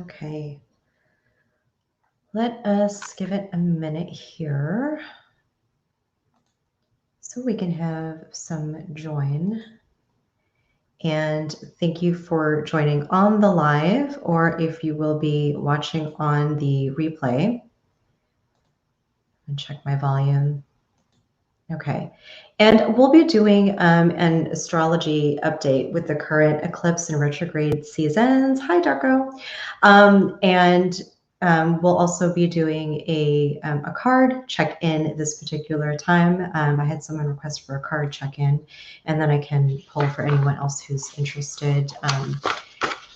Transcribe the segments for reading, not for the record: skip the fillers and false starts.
Okay. Let us give it a minute here so we can have some join. And thank you for joining on the live, or if you will be watching on the replay. And check my volume. Okay. And we'll be doing an astrology update with the current eclipse and retrograde seasons. Hi, Darko. We'll also be doing a card check-in this particular time. I had someone request for a card check-in, and then I can pull for anyone else who's interested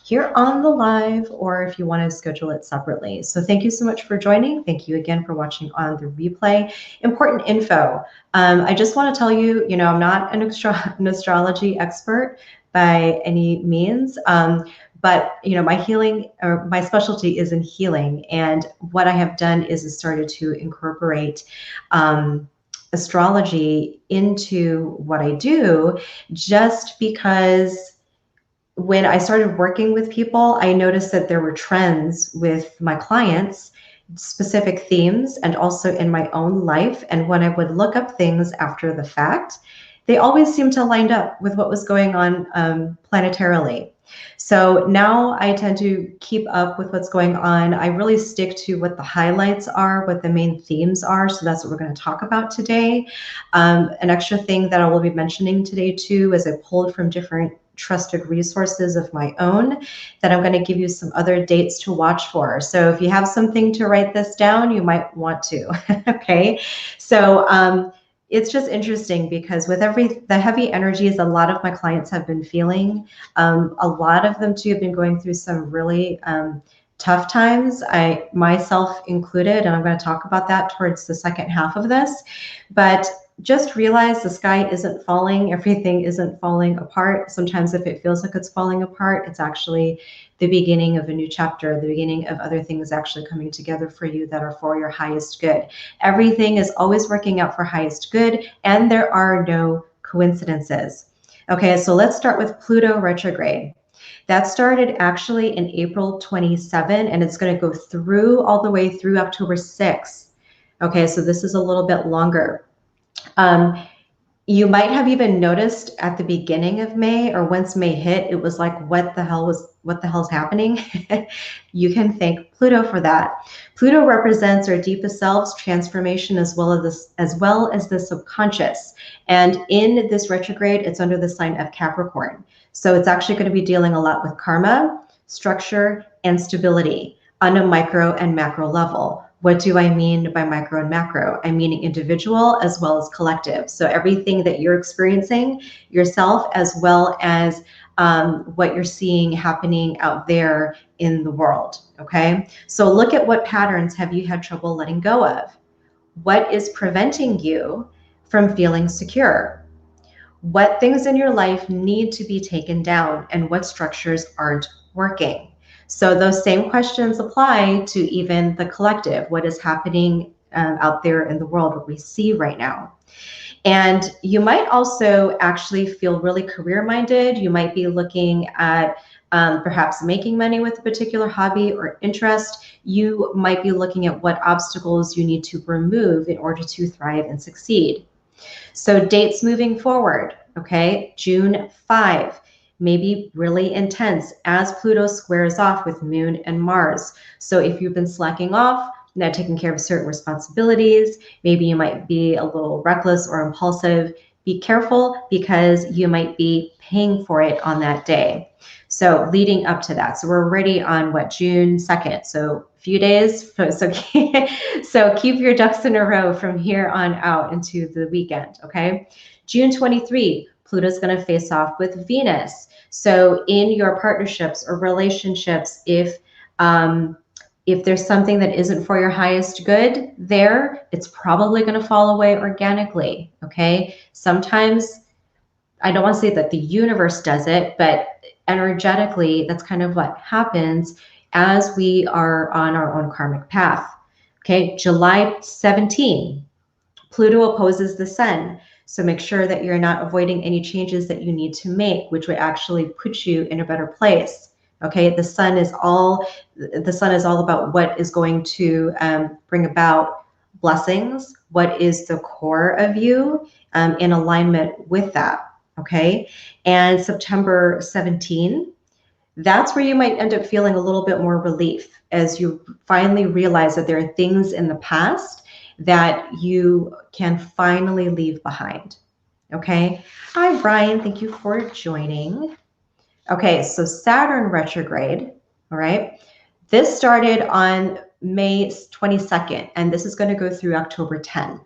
here on the live, or if you want to schedule it separately. So thank you so much for joining. Thank you again for watching on the replay. Important info. I just want to tell you, I'm not an astrology expert by any means, but my healing, or my specialty is in healing. And what I have done is started to incorporate astrology into what I do, just because when I started working with people, I noticed that there were trends with my clients, specific themes, and also in my own life. And when I would look up things after the fact, they always seemed to line up with what was going on planetarily. So now I tend to keep up with what's going on. I really stick to what the highlights are, what the main themes are. So that's what we're going to talk about today. An extra thing that I will be mentioning today too, is I pulled from different trusted resources of my own, that I'm going to give you some other dates to watch for. So if you have something to write this down, you might want to. Okay. So it's just interesting because with the heavy energies a lot of my clients have been feeling, a lot of them too have been going through some really tough times, I myself included, and I'm going to talk about that towards the second half of this. But just realize the sky isn't falling, everything isn't falling apart. Sometimes if it feels like it's falling apart, it's actually the beginning of a new chapter, the beginning of other things actually coming together for you that are for your highest good. Everything is always working out for highest good, and there are no coincidences. Okay, so let's start with Pluto retrograde. That started actually in April 27, and it's going to go through all the way through October 6th. Okay, so this is a little bit longer. You might have even noticed at the beginning of May, or once May hit, it was like, what the hell's happening? You can thank Pluto for that. Pluto represents our deepest selves, transformation, as well as the subconscious. And in this retrograde, it's under the sign of Capricorn. So it's actually going to be dealing a lot with karma, structure, and stability on a micro and macro level. What do I mean by micro and macro? I mean individual as well as collective. So everything that you're experiencing yourself, as well as what you're seeing happening out there in the world, okay? So look at what patterns have you had trouble letting go of? What is preventing you from feeling secure? What things in your life need to be taken down, and what structures aren't working? So those same questions apply to even the collective, what is happening out there in the world, what we see right now. And you might also actually feel really career-minded. You might be looking at perhaps making money with a particular hobby or interest. You might be looking at what obstacles you need to remove in order to thrive and succeed. So dates moving forward, okay, June 5. Maybe really intense as Pluto squares off with Moon and Mars. So if you've been slacking off, not taking care of certain responsibilities, maybe you might be a little reckless or impulsive, be careful because you might be paying for it on that day. So leading up to that. So we're already on what, June 2nd. So a few days. So keep your ducks in a row from here on out into the weekend, okay? June 23, Pluto's going to face off with Venus. So in your partnerships or relationships, if there's something that isn't for your highest good there, it's probably going to fall away organically, okay? Sometimes, I don't want to say that the universe does it, but energetically, that's kind of what happens as we are on our own karmic path. Okay, July 17, Pluto opposes the sun. So make sure that you're not avoiding any changes that you need to make, which would actually put you in a better place. Okay, the sun is all about what is going to bring about blessings, what is the core of you, in alignment with that. Okay, and September 17, that's where you might end up feeling a little bit more relief as you finally realize that there are things in the past that you can finally leave behind. Okay. Hi, Brian. Thank you for joining. Okay, so Saturn retrograde, all right? This started on May 22nd, and this is going to go through October 10.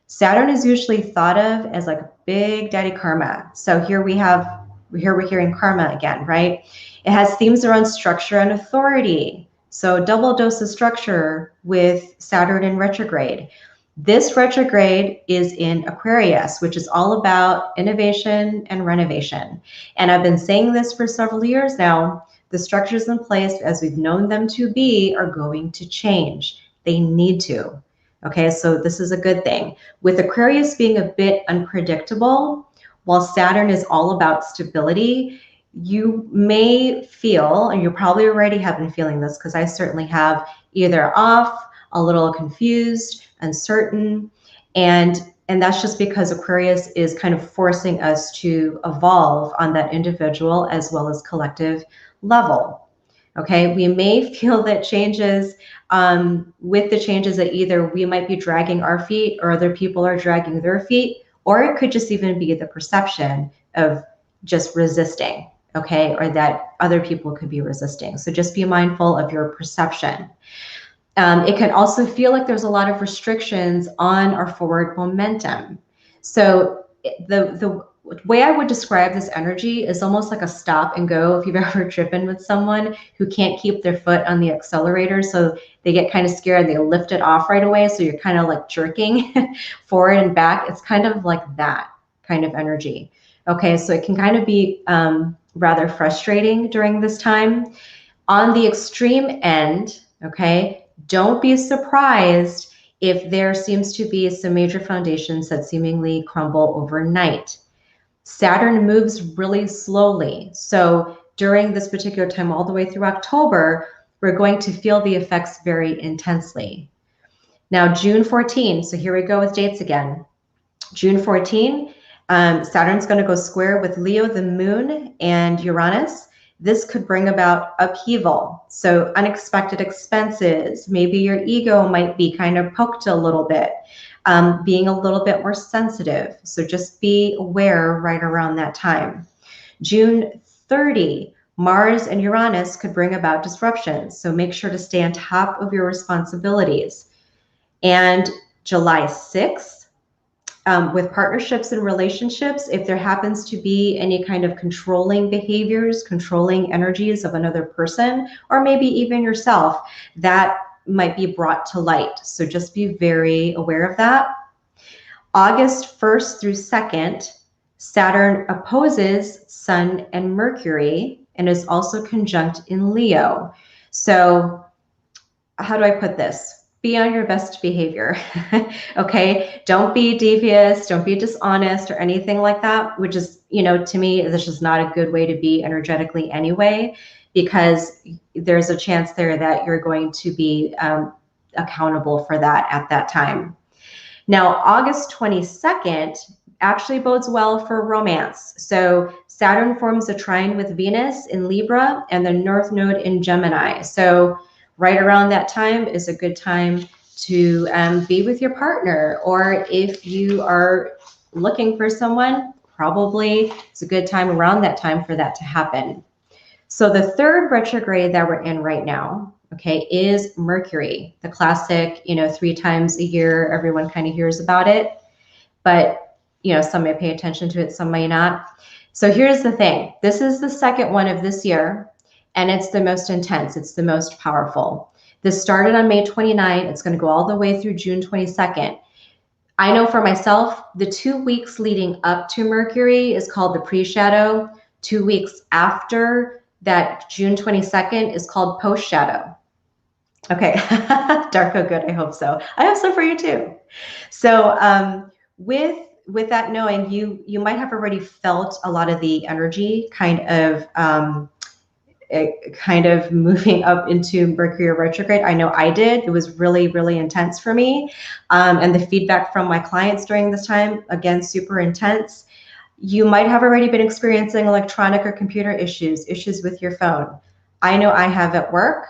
Saturn is usually thought of as like a big daddy karma. So here we're hearing karma again, right? It has themes around structure and authority. So double dose of structure with Saturn in retrograde. This retrograde is in Aquarius, which is all about innovation and renovation. And I've been saying this for several years now. The structures in place as we've known them to be are going to change. They need to. Okay, so this is a good thing. With Aquarius being a bit unpredictable, while Saturn is all about stability, you may feel, and you probably already have been feeling this because I certainly have, either off, a little confused, uncertain, and that's just because Aquarius is kind of forcing us to evolve on that individual as well as collective level. Okay, we may feel that changes, with the changes, that either we might be dragging our feet or other people are dragging their feet, or it could just even be the perception of just resisting, okay, or that other people could be resisting. So just be mindful of your perception. It can also feel like there's a lot of restrictions on our forward momentum. So the way I would describe this energy is almost like a stop and go. If you've ever driven with someone who can't keep their foot on the accelerator, so they get kind of scared, they lift it off right away, so you're kind of like jerking forward and back. It's kind of like that kind of energy. Okay, so it can kind of be rather frustrating during this time. On the extreme end, okay, don't be surprised if there seems to be some major foundations that seemingly crumble overnight. Saturn moves really slowly. So during this particular time, all the way through October, we're going to feel the effects very intensely. Now, June 14, so here we go with dates again. June 14, Saturn's going to go square with Leo, the moon, and Uranus. This could bring about upheaval. So unexpected expenses, maybe your ego might be kind of poked a little bit, being a little bit more sensitive. So just be aware right around that time. June 30, Mars and Uranus could bring about disruptions. So make sure to stay on top of your responsibilities. And July 6th, with partnerships and relationships, if there happens to be any kind of controlling behaviors, controlling energies of another person, or maybe even yourself, that might be brought to light. So just be very aware of that. August 1st through 2nd, Saturn opposes Sun and Mercury and is also conjunct in Leo. So how do I put this? Be on your best behavior, okay? Don't be devious, don't be dishonest or anything like that, which is, to me, this is not a good way to be energetically anyway, because there's a chance there that you're going to be accountable for that at that time. Now, August 22nd actually bodes well for romance. So Saturn forms a trine with Venus in Libra and the North Node in Gemini. So right around that time is a good time to be with your partner, or if you are looking for someone, probably it's a good time around that time for that to happen. So the third retrograde that we're in right now, okay, is Mercury, the classic, 3 times a year, everyone kind of hears about it, but some may pay attention to it, some may not. So here's the thing, this is the second one of this year, and it's the most intense, it's the most powerful. This started on May 29, it's going to go all the way through June 22nd. I know for myself, the 2 weeks leading up to Mercury is called the pre-shadow. 2 weeks after that, June 22nd, is called post-shadow. Okay, Darko, good, I hope so. I hope so for you too. So with that knowing, you might have already felt a lot of the energy kind of kind of moving up into Mercury retrograde. I know I did. It was really, really intense for me. And the feedback from my clients during this time, again, super intense. You might have already been experiencing electronic or computer issues with your phone. I know I have at work.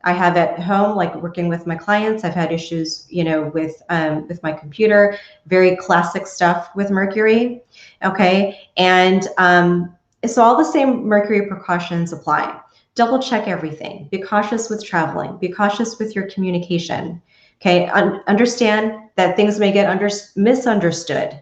I have at home, like working with my clients. I've had issues, with my computer. Very classic stuff with Mercury. Okay, and so all the same Mercury precautions apply. Double check everything. Be cautious with traveling. Be cautious with your communication. Okay, understand that things may get misunderstood.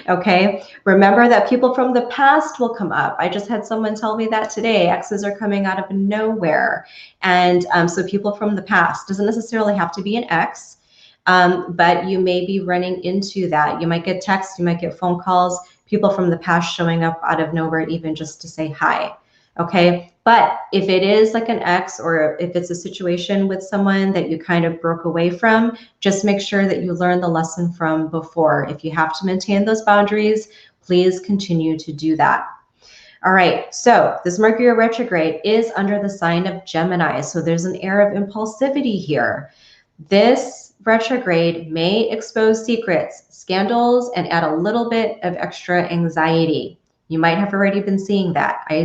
Okay, remember that people from the past will come up. I just had someone tell me that today. Exes are coming out of nowhere. And so people from the past, doesn't necessarily have to be an ex, but you may be running into that. You might get texts, you might get phone calls, people from the past showing up out of nowhere, even just to say hi. Okay, but if it is like an ex, or if it's a situation with someone that you kind of broke away from, just make sure that you learn the lesson from before. If you have to maintain those boundaries, please continue to do that. All right, so this Mercury retrograde is under the sign of Gemini, so there's an air of impulsivity here. This retrograde may expose secrets, scandals, and add a little bit of extra anxiety. You might have already been seeing that. I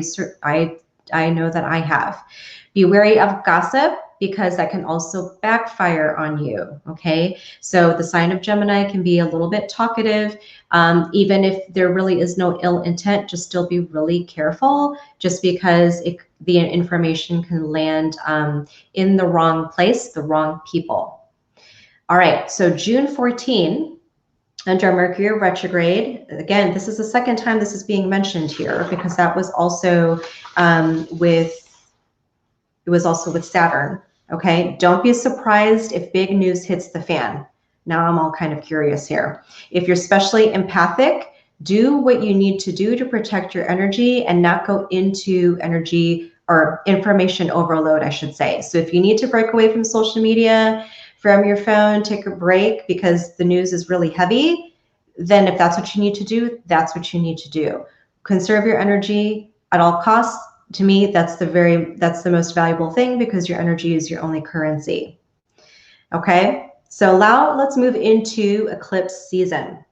know that I have. Be wary of gossip, because that can also backfire on you, okay? So the sign of Gemini can be a little bit talkative. Even if there really is no ill intent, just still be really careful, just because the information can land in the wrong place, the wrong people. All right, so June 14, under Mercury retrograde. Again, this is the second time this is being mentioned here, because that was also with Saturn. Okay, don't be surprised if big news hits the fan. Now I'm all kind of curious here. If you're especially empathic, do what you need to do to protect your energy and not go into energy or information overload, I should say. So if you need to break away from social media, from your phone, take a break because the news is really heavy, then if that's what you need to do, that's what you need to do. Conserve your energy at all costs. To me, that's the most valuable thing, because your energy is your only currency. Okay, so now let's move into eclipse season.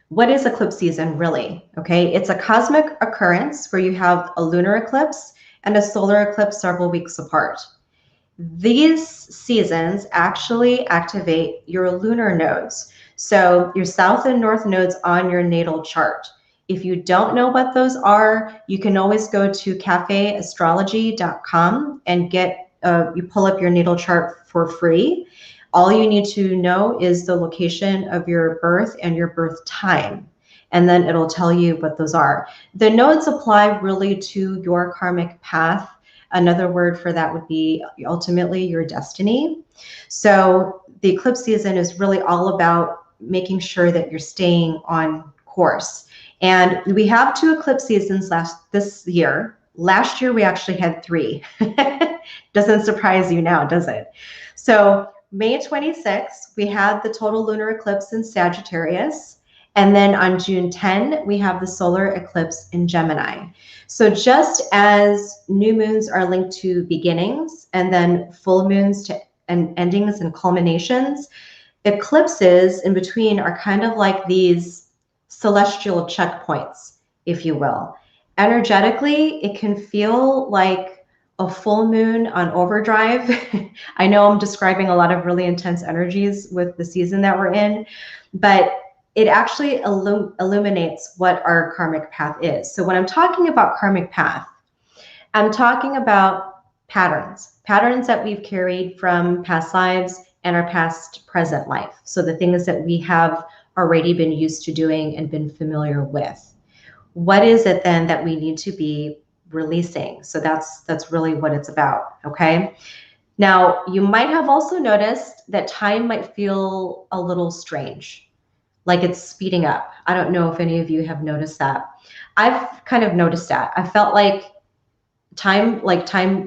What is eclipse season really? Okay, it's a cosmic occurrence where you have a lunar eclipse and a solar eclipse several weeks apart. These seasons actually activate your lunar nodes. So your south and north nodes on your natal chart. If you don't know what those are, you can always go to cafeastrology.com and you pull up your natal chart for free. All you need to know is the location of your birth and your birth time, and then it'll tell you what those are. The nodes apply really to your karmic path. Another word for that would be ultimately your destiny. So the eclipse season is really all about making sure that you're staying on course. And we have 2 eclipse seasons this year. Last year, we actually had 3. Doesn't surprise you now, does it? So May 26th, we had the total lunar eclipse in Sagittarius. And then on June 10, we have the solar eclipse in Gemini. So just as new moons are linked to beginnings, and then full moons to endings and culminations, eclipses in between are kind of like these celestial checkpoints, if you will. Energetically, it can feel like a full moon on overdrive. I know I'm describing a lot of really intense energies with the season that we're in, but it actually illuminates what our karmic path is. So when I'm talking about karmic path, I'm talking about patterns that we've carried from past lives and our past present life. So the things that we have already been used to doing and been familiar with. What is it then that we need to be releasing? So that's really what it's about, okay? Now, you might have also noticed that time might feel a little strange, like it's speeding up. I don't know if any of you have noticed that. I've kind of noticed that. I felt like time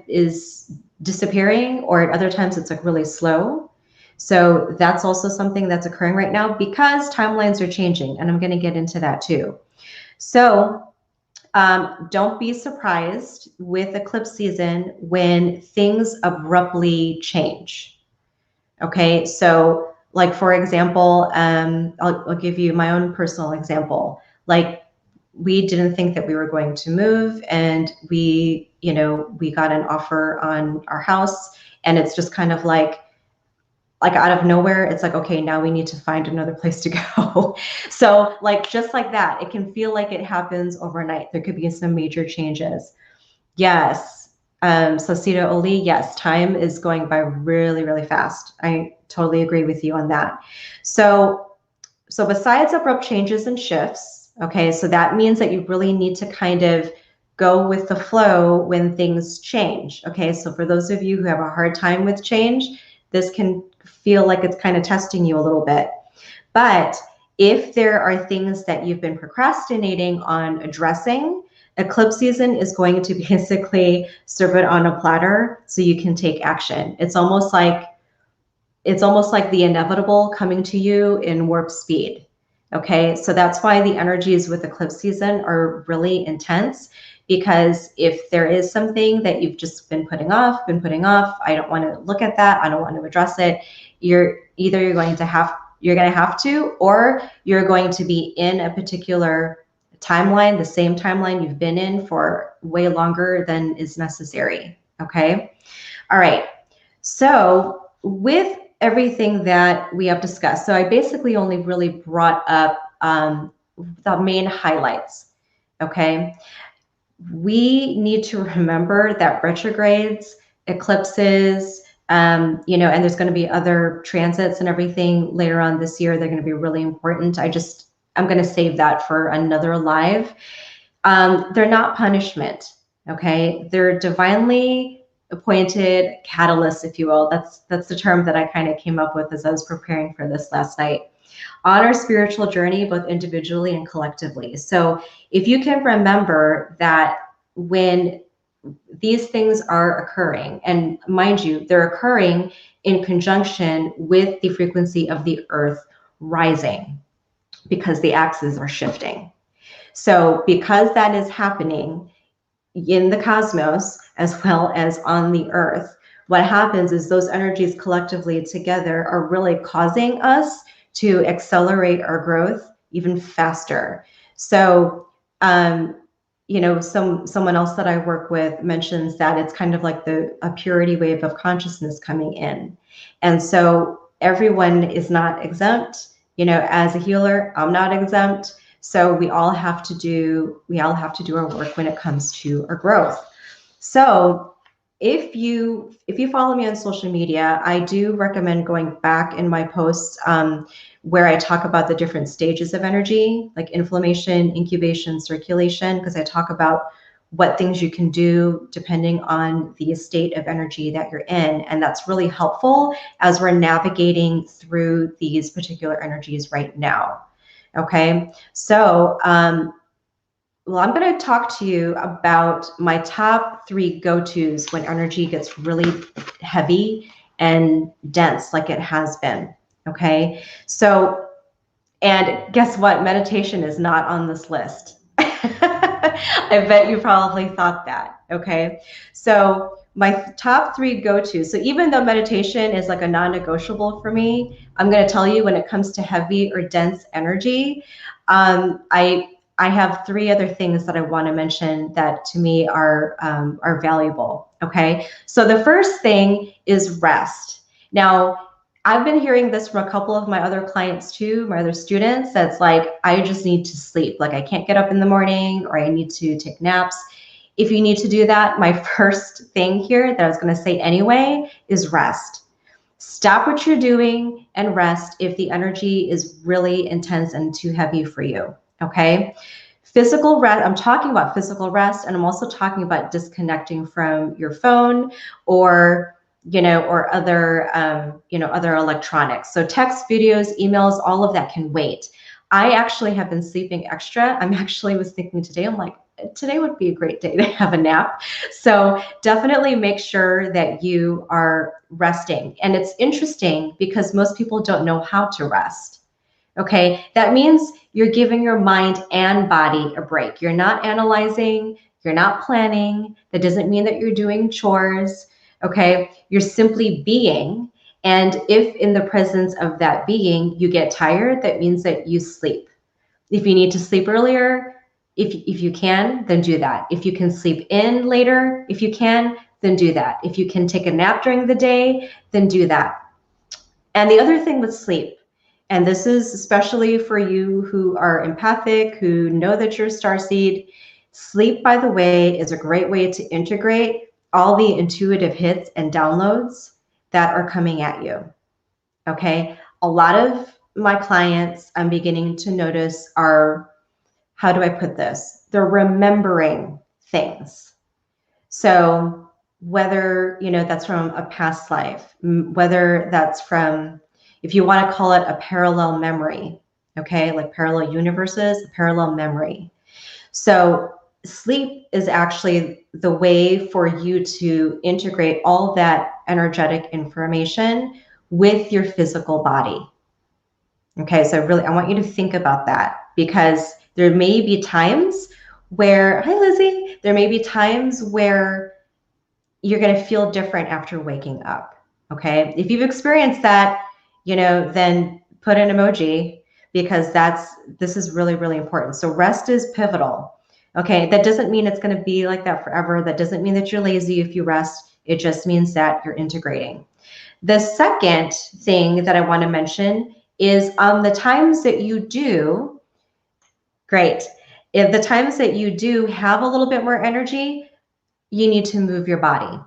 is disappearing, or at other times it's like really slow. So that's also something that's occurring right now because timelines are changing, and I'm going to get into that too. So Don't be surprised with eclipse season when things abruptly change. Okay, so like for example, I'll give you my own personal example. Like we didn't think that we were going to move, and we got an offer on our house, and it's just kind of like out of nowhere, it's like, okay, now we need to find another place to go. So like just like that, it can feel like it happens overnight. There could be some major changes. Yes. So Sita Oli, yes, time is going by really, really fast. I totally agree with you on that. So besides abrupt changes and shifts, okay, so that means that you really need to kind of go with the flow when things change. Okay, so for those of you who have a hard time with change, this can feel like it's kind of testing you a little bit. But if there are things that you've been procrastinating on addressing, eclipse season is going to basically serve it on a platter so you can take action. It's almost like the inevitable coming to you in warp speed. Okay, so that's why the energies with eclipse season are really intense, because if there is something that you've just been putting off, I don't want to look at that, I don't want to address it, you're going to have to, or you're going to be in a particular timeline, the same timeline you've been in for way longer than is necessary. Okay. All right. So with everything that we have discussed, so I basically only really brought up the main highlights. Okay. We need to remember that retrogrades, eclipses, and there's going to be other transits and everything later on this year. They're going to be really important. I'm going to save that for another live. They're not punishment. Okay. They're divinely appointed catalysts, if you will. That's the term that I kind of came up with as I was preparing for this last night, on our spiritual journey, both individually and collectively. So if you can remember that when these things are occurring, and mind you, they're occurring in conjunction with the frequency of the earth rising, because the axes are shifting. So because that is happening in the cosmos as well as on the earth, what happens is those energies collectively together are really causing us to accelerate our growth even faster. So, someone else that I work with mentions that it's kind of like a purity wave of consciousness coming in. And so everyone is not exempt. As a healer, I'm not exempt. So we all have to do our work when it comes to our growth. So if you follow me on social media, I do recommend going back in my posts where I talk about the different stages of energy, like inflammation, incubation, circulation, because I talk about what things you can do depending on the state of energy that you're in. And that's really helpful as we're navigating through these particular energies right now. Okay, so well, I'm going to talk to you about my top 3 go-tos when energy gets really heavy and dense like it has been. Okay, so, and guess what? Meditation is not on this list. I bet you probably thought that. Okay, so my top 3 go-tos. So even though meditation is like a non-negotiable for me, I'm going to tell you when it comes to heavy or dense energy, I have 3 other things that I want to mention that to me are valuable. Okay, so the first thing is rest. Now, I've been hearing this from a couple of my other clients too, my other students, that's like, I just need to sleep. Like I can't get up in the morning, or I need to take naps. If you need to do that, my first thing here that I was going to say anyway is rest. Stop what you're doing and rest if the energy is really intense and too heavy for you. Okay. Physical rest, I'm talking about physical rest, and I'm also talking about disconnecting from your phone or other electronics. So text, videos, emails, all of that can wait. I actually have been sleeping extra. Was thinking today, I'm like, today would be a great day to have a nap. So definitely make sure that you are resting. And it's interesting because most people don't know how to rest. Okay, that means you're giving your mind and body a break. You're not analyzing, you're not planning. That doesn't mean that you're doing chores. Okay, you're simply being. And if in the presence of that being you get tired, that means that you sleep. If you need to sleep earlier, if you can, then do that. If you can sleep in later, if you can, then do that. If you can take a nap during the day, then do that. And the other thing with sleep, and this is especially for you who are empathic, who know that you're a starseed, sleep, by the way, is a great way to integrate all the intuitive hits and downloads that are coming at you. Okay, a lot of my clients I'm beginning to notice are, how do I put this? They're remembering things. So whether, that's from a past life, whether that's from, if you want to call it a parallel memory, okay, like parallel universes, a parallel memory. So sleep is actually the way for you to integrate all that energetic information with your physical body. Okay, so really, I want you to think about that, because there may be times where, hi Lizzie, there may be times where you're going to feel different after waking up. Okay, if you've experienced that, then put an emoji, because this is really, really important. So rest is pivotal. Okay, that doesn't mean it's going to be like that forever. That doesn't mean that you're lazy if you rest. It just means that you're integrating. The second thing that I want to mention is on the times that you do, great. If the times that you do have a little bit more energy, you need to move your body.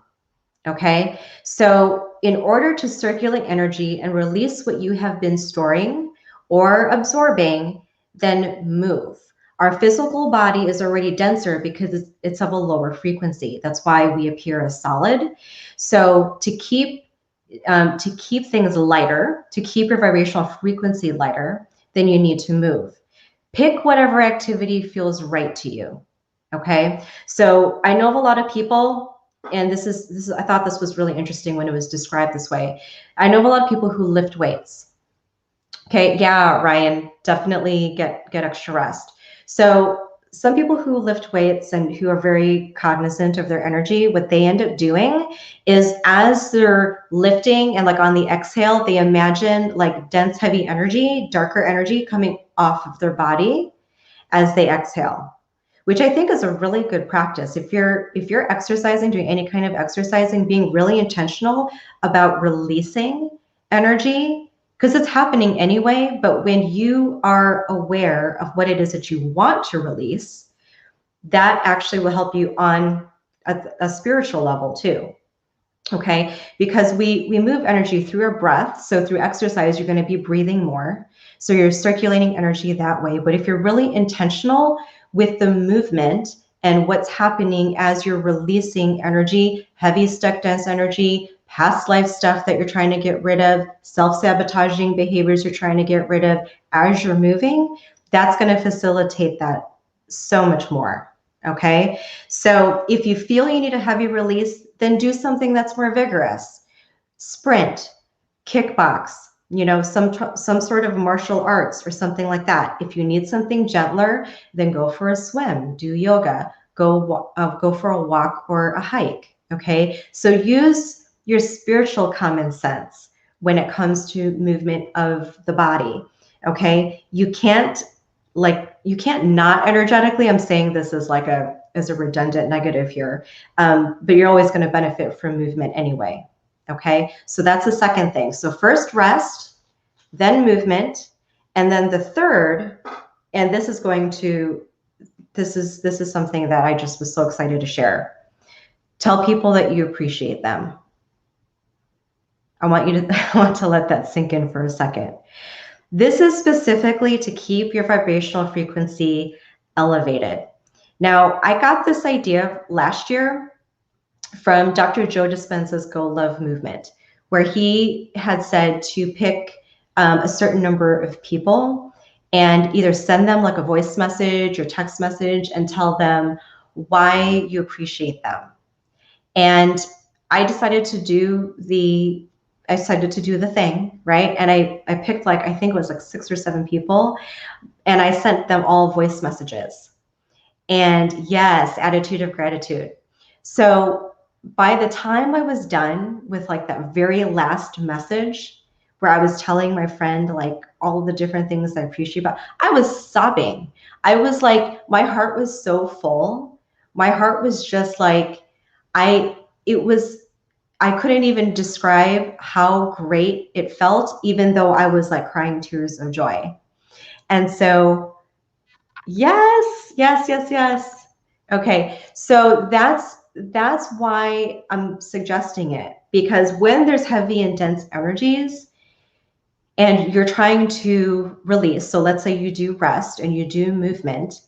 Okay, so in order to circulate energy and release what you have been storing or absorbing, then move. Our physical body is already denser because it's of a lower frequency. That's why we appear as solid. So to keep things lighter, to keep your vibrational frequency lighter, then you need to move. Pick whatever activity feels right to you. Okay, so I know of a lot of people, and this is I thought this was really interesting when it was described this way. I know of a lot of people who lift weights. Okay, yeah, Ryan, definitely get extra rest. So some people who lift weights and who are very cognizant of their energy, what they end up doing is, as they're lifting and like on the exhale, they imagine like dense, heavy energy, darker energy coming off of their body as they exhale, which I think is a really good practice. If you're exercising, doing any kind of exercising, being really intentional about releasing energy, because it's happening anyway, but when you are aware of what it is that you want to release, that actually will help you on a spiritual level too. Okay, because we move energy through our breath. So through exercise, you're going to be breathing more. So you're circulating energy that way. But if you're really intentional with the movement and what's happening as you're releasing energy, heavy, stuck, dense energy, past life stuff that you're trying to get rid of, self-sabotaging behaviors you're trying to get rid of as you're moving, that's going to facilitate that so much more. Okay, so if you feel you need a heavy release, then do something that's more vigorous. Sprint, kickbox, some sort of martial arts or something like that. If you need something gentler, then go for a swim, do yoga, go for a walk or a hike. Okay, so use your spiritual common sense when it comes to movement of the body. Okay, you can't not energetically. I'm saying this as a redundant negative here, but you're always going to benefit from movement anyway. Okay, so that's the second thing. So first rest, then movement, and then the third, and this is something that I just was so excited to share. Tell people that you appreciate them. I want to let that sink in for a second. This is specifically to keep your vibrational frequency elevated. Now, I got this idea last year from Dr. Joe Dispenza's Go Love movement, where he had said to pick a certain number of people and either send them like a voice message or text message and tell them why you appreciate them. And I decided to do the I decided to do the thing, right? And I picked like, I think it was like 6 or 7 people, and I sent them all voice messages. And yes, attitude of gratitude. So by the time I was done with like that very last message where I was telling my friend like all the different things I appreciate about, I was sobbing. I was like, my heart was so full. My heart was just like, it was, I couldn't even describe how great it felt, even though I was like crying tears of joy. And so, yes, yes, yes, yes. Okay, so that's why I'm suggesting it, because when there's heavy and dense energies and you're trying to release, so let's say you do rest and you do movement,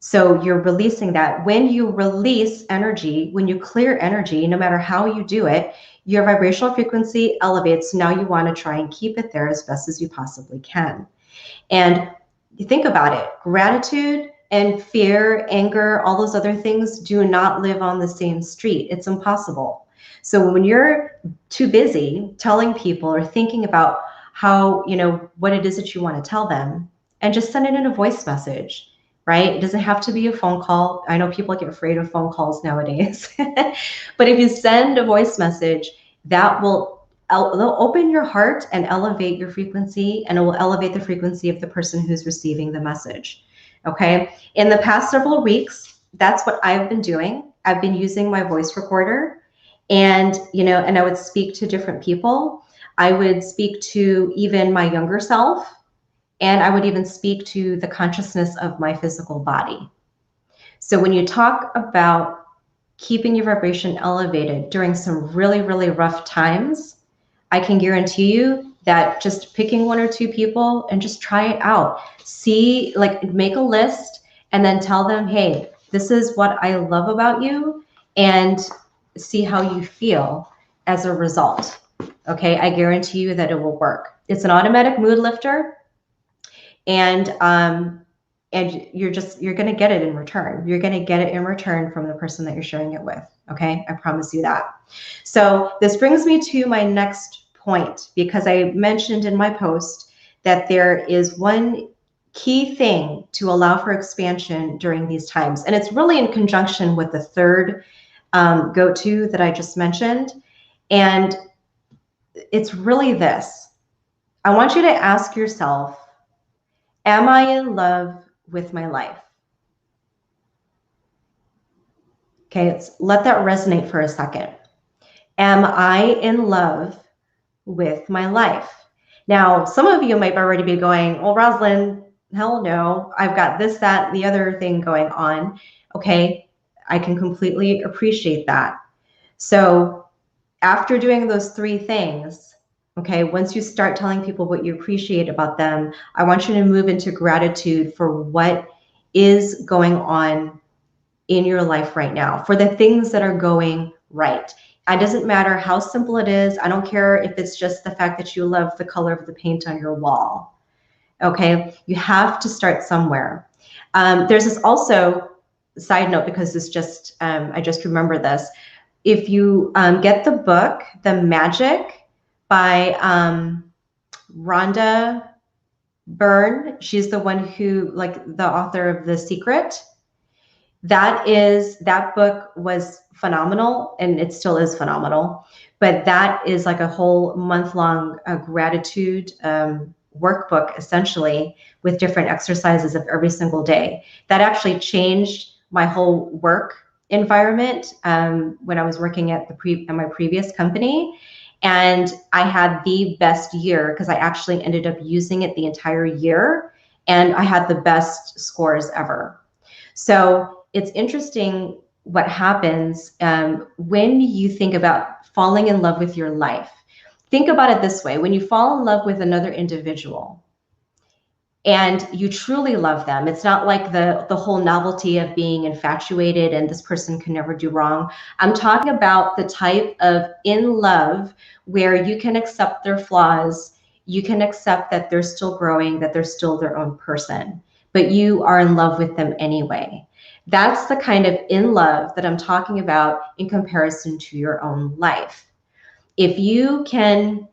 so you're releasing that. When you release energy, when you clear energy, no matter how you do it, your vibrational frequency elevates. Now you want to try and keep it there as best as you possibly can. And you think about it, gratitude and fear, anger, all those other things do not live on the same street. It's impossible. So when you're too busy telling people or thinking about how, what it is that you want to tell them, and just send it in a voice message, right? It doesn't have to be a phone call. I know people get afraid of phone calls nowadays. But if you send a voice message, that will they'll open your heart and elevate your frequency, and it will elevate the frequency of the person who's receiving the message. Okay. In the past several weeks, that's what I've been doing. I've been using my voice recorder, and and I would speak to different people. I would speak to even my younger self, and I would even speak to the consciousness of my physical body. So when you talk about keeping your vibration elevated during some really, really rough times, I can guarantee you that just picking 1 or 2 people and just try it out. See, like, make a list and then tell them, hey, this is what I love about you, and see how you feel as a result. Okay, I guarantee you that it will work. It's an automatic mood lifter, and you're going to get it in return. You're going to get it in return from the person that you're sharing it with. Okay, I promise you that. So this brings me to my next point, because I mentioned in my post that there is one key thing to allow for expansion during these times, and it's really in conjunction with the third go-to that I just mentioned, and it's really this. I want you to ask yourself, am I in love with my life? Okay, let that resonate for a second. Am I in love with my life? Now, some of you might already be going, well, Rosalyn, hell no, I've got this, that, the other thing going on. Okay, I can completely appreciate that. So after doing those 3 things, okay, once you start telling people what you appreciate about them, I want you to move into gratitude for what is going on in your life right now, for the things that are going right. It doesn't matter how simple it is. I don't care if it's just the fact that you love the color of the paint on your wall. Okay, you have to start somewhere. There's this also side note, because this just I just remember this. If you get the book The Magic by Rhonda Byrne, she's the one who, like, the author of The Secret. That book was phenomenal, and it still is phenomenal. But that is like a whole month-long gratitude workbook, essentially, with different exercises of every single day. That actually changed my whole work environment when I was working at my previous company. And I had the best year, because I actually ended up using it the entire year, and I had the best scores ever. So it's interesting what happens when you think about falling in love with your life. Think about it this way. When you fall in love with another individual and you truly love them, it's not like the whole novelty of being infatuated and this person can never do wrong. I'm talking about the type of in love where you can accept their flaws, you can accept that they're still growing, that they're still their own person, but you are in love with them anyway. That's the kind of in love that I'm talking about in comparison to your own life. If you can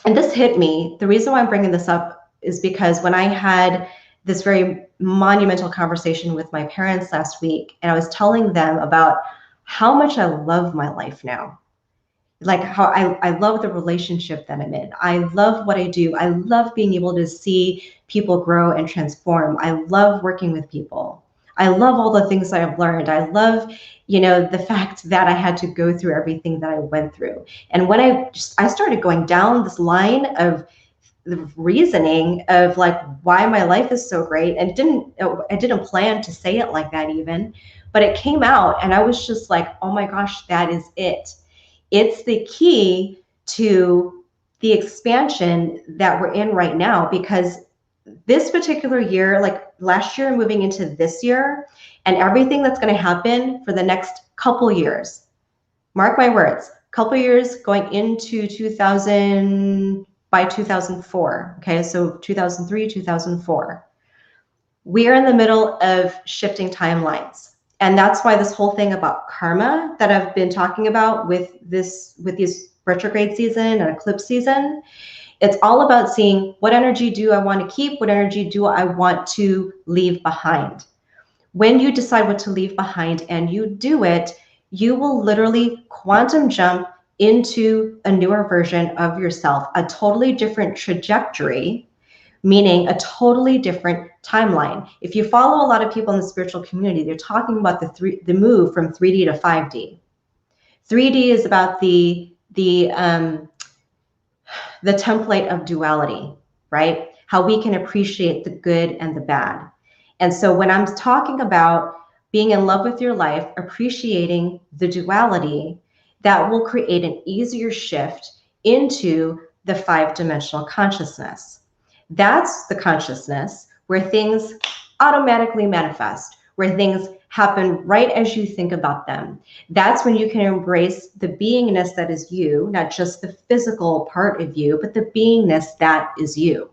And this hit me. The reason why I'm bringing this up is because when I had this very monumental conversation with my parents last week, and I was telling them about how much I love my life now. Like how I love the relationship that I'm in. I love what I do. I love being able to see people grow and transform. I love working with people. I love all the things that I've learned. I love, the fact that I had to go through everything that I went through. And when I started going down this line of the reasoning of like why my life is so great, and I didn't plan to say it like that even, but it came out and I was just like, oh my gosh, that is it. It's the key to the expansion that we're in right now, because this particular year, like last year moving into this year, and everything that's going to happen for the next couple years, mark my words, couple years going into 2000, by 2004. Okay, so 2003, 2004. We are in the middle of shifting timelines. And that's why this whole thing about karma that I've been talking about with these retrograde season and eclipse season, it's all about seeing what energy do I want to keep, what energy do I want to leave behind. When you decide what to leave behind and you do it, you will literally quantum jump into a newer version of yourself, a totally different trajectory, meaning a totally different timeline. If you follow a lot of people in the spiritual community, they're talking about the move from 3D to 5D. 3D is about the template of duality, right? How we can appreciate the good and the bad. And so when I'm talking about being in love with your life, appreciating the duality, that will create an easier shift into the 5-dimensional consciousness. That's the consciousness where things automatically manifest, where things happen right as you think about them. That's when you can embrace the beingness that is you, not just the physical part of you, but the beingness that is you.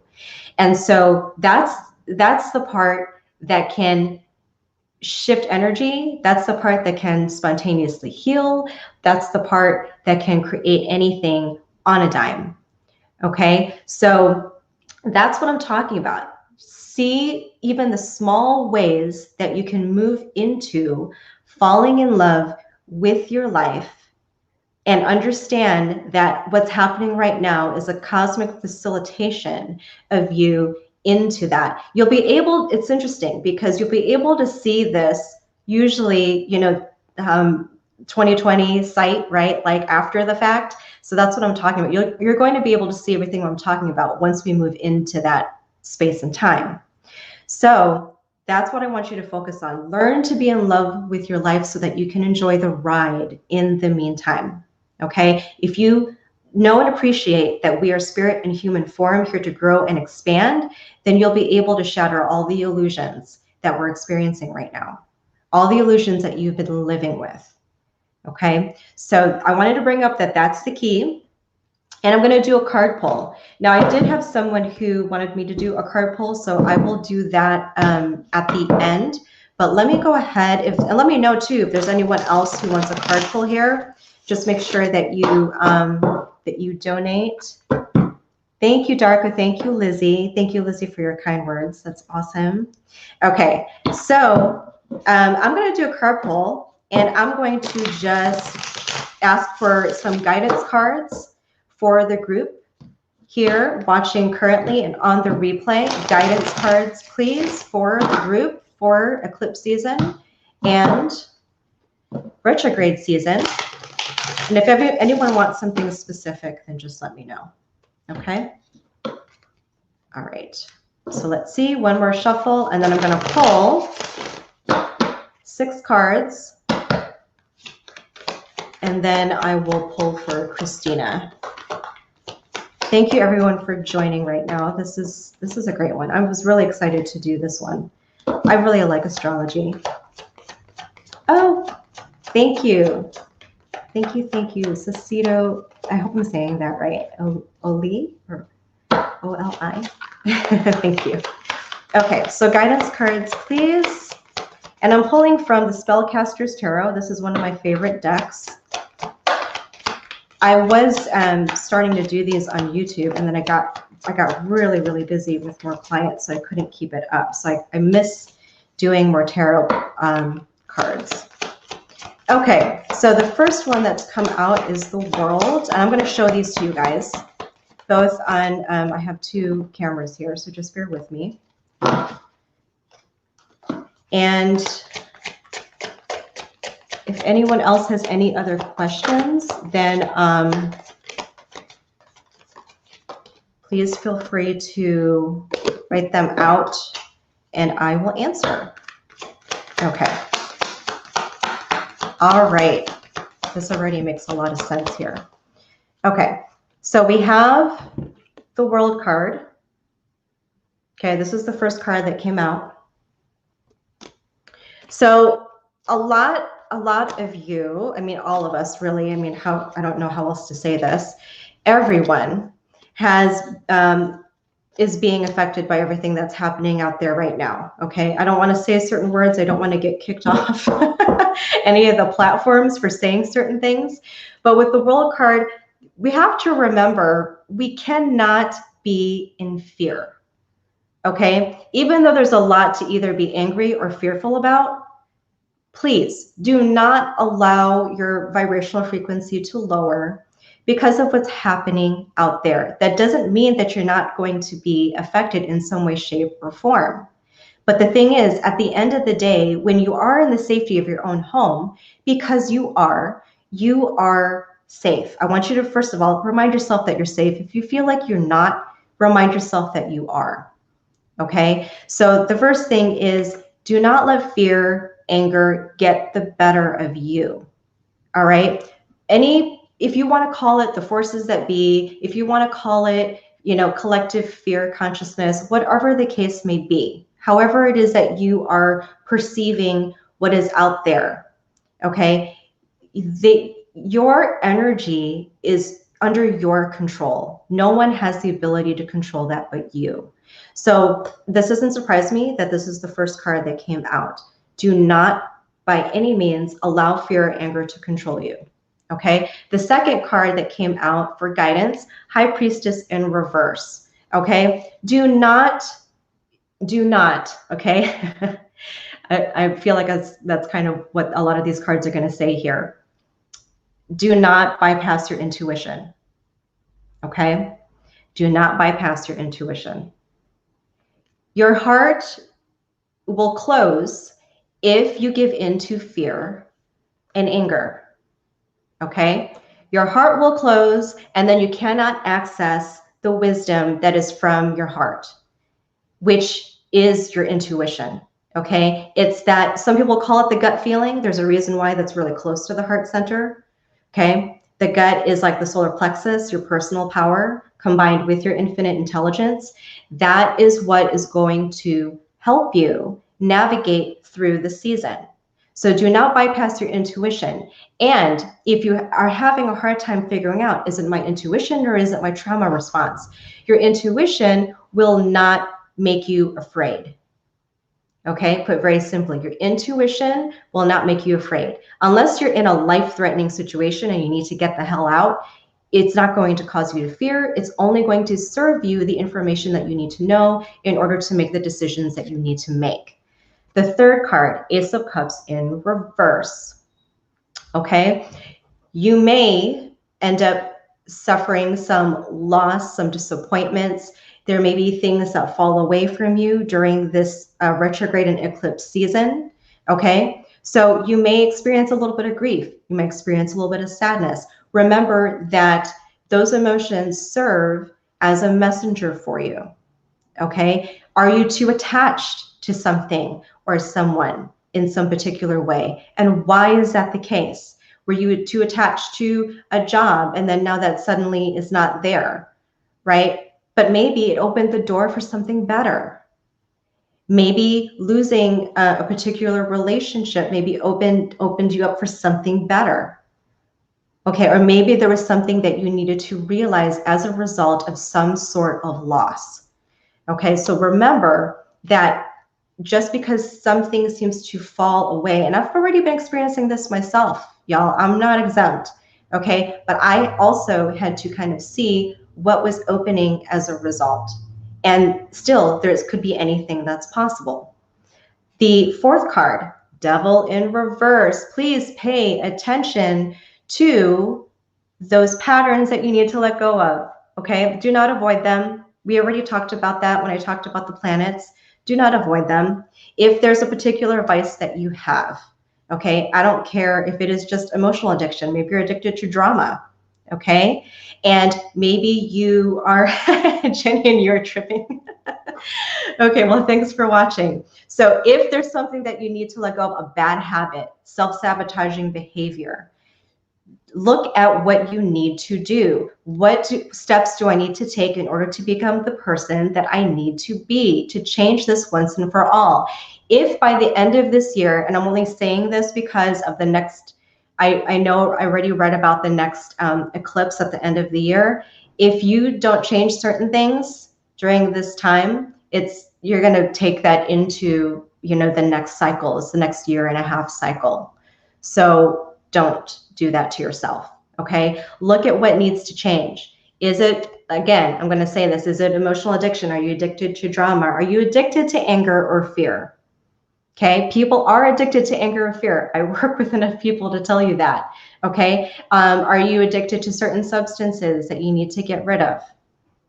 And so that's the part that can shift energy. That's the part that can spontaneously heal. That's the part that can create anything on a dime. Okay, so that's what I'm talking about. See even the small ways that you can move into falling in love with your life, and understand that what's happening right now is a cosmic facilitation of you into that. You'll be able, it's interesting because you'll be able to see this usually, 2020 sight, right? Like after the fact. So that's what I'm talking about. You're going to be able to see everything I'm talking about once we move into that space and time. So that's what I want you to focus on. Learn to be in love with your life so that you can enjoy the ride in the meantime. Okay? If you know and appreciate that we are spirit in human form here to grow and expand, then you'll be able to shatter all the illusions that we're experiencing right now, all the illusions that you've been living with. Okay, so I wanted to bring up that that's the key. And I'm going to do a card pull. Now, I did have someone who wanted me to do a card pull, so I will do that at the end. But let me go ahead, and let me know too if there's anyone else who wants a card pull here. Just make sure that you donate. Thank you, Darko. Thank you, Lizzie. Thank you, Lizzie, for your kind words. That's awesome. Okay, so I'm going to do a card pull. And I'm going to just ask for some guidance cards for the group here watching currently and on the replay. Guidance cards, please, for the group for eclipse season and retrograde season. And if anyone wants something specific, then just let me know. Okay? All right. So let's see. One more shuffle, and then I'm going to pull 6 cards. And then I will pull for Christina. Thank you everyone for joining right now. This is a great one. I was really excited to do this one. I really like astrology. Oh, thank you. Thank you. Cecito, I hope I'm saying that right. Oli or O-L-I? Thank you. Okay, so guidance cards, please. And I'm pulling from the Spellcaster's Tarot. This is one of my favorite decks. I was starting to do these on YouTube, and then I got really, really busy with more clients, so I couldn't keep it up. So I miss doing more tarot cards. Okay, so the first one that's come out is the World. And I'm going to show these to you guys, both on, I have two cameras here, so just bear with me. And if anyone else has any other questions, then please feel free to write them out and I will answer. Okay. All right. This already makes a lot of sense here. Okay. So we have the World card. Okay. This is the first card that came out. So a lot of you, I mean, all of us really, I mean, I don't know how else to say this. Everyone has, is being affected by everything that's happening out there right now. Okay. I don't want to say certain words. I don't want to get kicked off any of the platforms for saying certain things. But with the World card, we have to remember we cannot be in fear. Okay. Even though there's a lot to either be angry or fearful about, please do not allow your vibrational frequency to lower because of what's happening out there. That doesn't mean that you're not going to be affected in some way, shape, or form. But the thing is, at the end of the day, when you are in the safety of your own home, because you are safe. I want you to, first of all, remind yourself that you're safe. If you feel like you're not, remind yourself that you are. Okay? So the first thing is, do not let fear, anger get the better of you. All right? If you want to call it the forces that be, if you want to call it, collective fear consciousness, whatever the case may be, however it is that you are perceiving what is out there, okay? Your energy is under your control. No one has the ability to control that but you. So this doesn't surprise me that this is the first card that came out. Do not, by any means, allow fear or anger to control you. Okay. The second card that came out for guidance, High Priestess in reverse. Okay. Do not, okay. I feel like that's kind of what a lot of these cards are going to say here. Do not bypass your intuition. Okay. Do not bypass your intuition. Your heart will close if you give in to fear and anger. Okay, your heart will close and then you cannot access the wisdom that is from your heart, which is your intuition. Okay, it's that some people call it the gut feeling. There's a reason why that's really close to the heart center. Okay, the gut is like the solar plexus, your personal power combined with your infinite intelligence. That is what is going to help you navigate through the season. So do not bypass your intuition. And if you are having a hard time figuring out, is it my intuition or is it my trauma response? Your intuition will not make you afraid. Okay, put very simply, your intuition will not make you afraid. Unless you're in a life-threatening situation and you need to get the hell out, it's not going to cause you to fear. It's only going to serve you the information that you need to know in order to make the decisions that you need to make. The third card, Ace of Cups in reverse. Okay, you may end up suffering some loss, some disappointments. There may be things that fall away from you during this retrograde and eclipse season. Okay, so you may experience a little bit of grief. You may experience a little bit of sadness. Remember that those emotions serve as a messenger for you. Okay, are you too attached to something or someone in some particular way? And why is that the case? Were you too attached to a job and then now that suddenly is not there, right? But maybe it opened the door for something better. Maybe losing a particular relationship maybe opened you up for something better. Okay, or maybe there was something that you needed to realize as a result of some sort of loss. Okay, so remember that just because something seems to fall away, and I've already been experiencing this myself, y'all, I'm not exempt. Okay, but I also had to kind of see what was opening as a result. And still, there could be anything that's possible. The fourth card, Devil in reverse. Please pay attention to those patterns that you need to let go of. Okay, do not avoid them. We already talked about that when I talked about the planets. Do not avoid them. If there's a particular vice that you have, okay, I don't care if it is just emotional addiction. Maybe you're addicted to drama, okay? And maybe you are, Jenny, and you're tripping. Okay, well, thanks for watching. So if there's something that you need to let go of, a bad habit, self-sabotaging behavior, look at what you need to do. What steps do I need to take in order to become the person that I need to be to change this once and for all? If by the end of this year, and I'm only saying this because of the next, I know I already read about the next eclipse at the end of the year. If you don't change certain things during this time, you're going to take that into, you know, the next cycle. It's the next year and a half cycle. So don't do that to yourself, okay? Look at what needs to change. Is it, again, I'm going to say this, is it emotional addiction? Are you addicted to drama? Are you addicted to anger or fear? Okay, people are addicted to anger or fear. I work with enough people to tell you that, okay? Are you addicted to certain substances that you need to get rid of?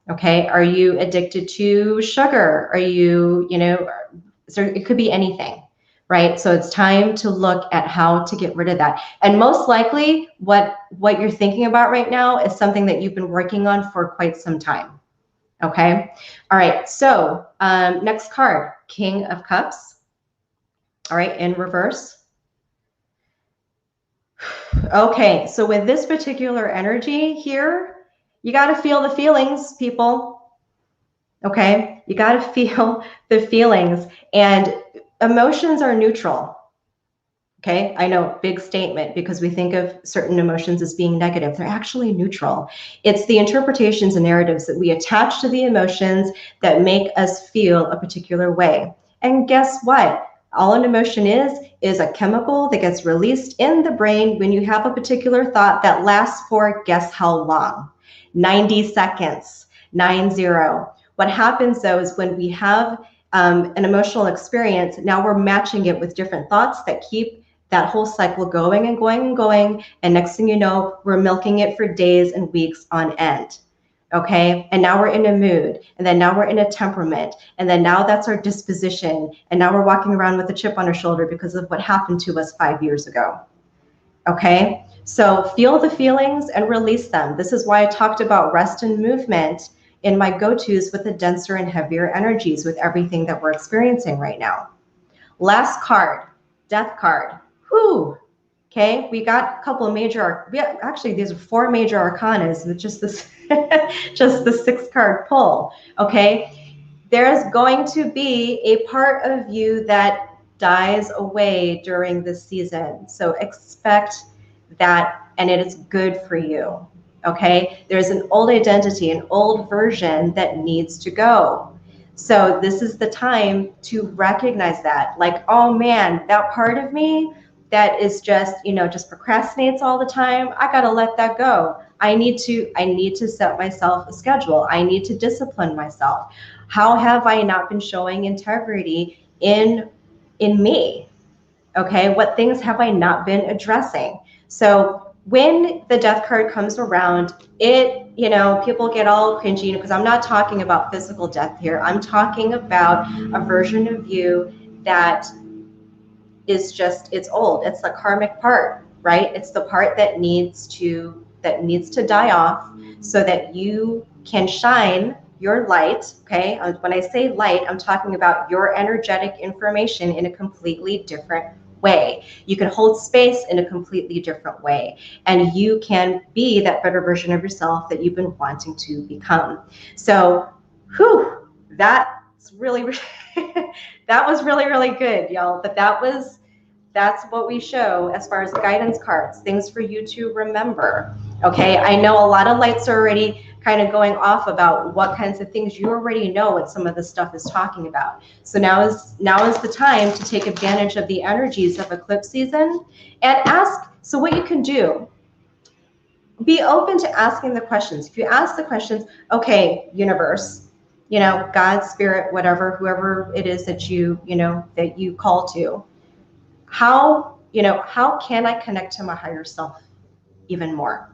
Okay, are you addicted to sugar? Are you, you know, so it could be anything, right? So it's time to look at how to get rid of that. And most likely what you're thinking about right now is something that you've been working on for quite some time, okay? All right, so next card, King of Cups. All right, in reverse. Okay, so with this particular energy here, you got to feel the feelings, people. Okay, you got to feel the feelings, and emotions are neutral. Okay, I know, big statement, because we think of certain emotions as being negative. They're actually neutral. It's the interpretations and narratives that we attach to the emotions that make us feel a particular way. And guess what? All an emotion is a chemical that gets released in the brain when you have a particular thought that lasts for, guess how long? 90 seconds, 90. What happens though is when we have an emotional experience, now we're matching it with different thoughts that keep that whole cycle going and going and going. And next thing you know, we're milking it for days and weeks on end. Okay, and now we're in a mood, and then now we're in a temperament, and then now that's our disposition, and now we're walking around with a chip on our shoulder because of what happened to us 5 years ago. Okay, so feel the feelings and release them. This is why I talked about rest and movement in my go-tos with the denser and heavier energies with everything that we're experiencing right now. Last card, Death card. Whew. Okay, we got a couple of major, actually these are 4 major arcanas with just this, just the 6-card pull. Okay, there's going to be a part of you that dies away during this season. So expect that, and it is good for you. Okay, there's an old identity, an old version that needs to go. So this is the time to recognize that, like, oh man, that part of me that is just, you know, just procrastinates all the time, I got to let that go. I need to set myself a schedule. I need to discipline myself. How have I not been showing integrity in me? Okay, what things have I not been addressing? So when the Death card comes around, it, you know, people get all cringy because I'm not talking about physical death here. I'm talking about a version of you that is just, it's old. It's the karmic part, right? It's the part that needs to die off so that you can shine your light. Okay, when I say light, I'm talking about your energetic information in a completely different way. You can hold space in a completely different way, and you can be that better version of yourself that you've been wanting to become. So, whew, that's really that was really, really good, y'all. But that's what we show as far as guidance cards, things for you to remember. Okay, I know a lot of lights are already kind of going off about what kinds of things you already know what some of this stuff is talking about. So now is the time to take advantage of the energies of eclipse season and ask. So what you can do be open to asking the questions. If you ask the questions, okay, universe, you know, God, spirit, whatever, whoever it is that that you call to, how, how can I connect to my higher self even more?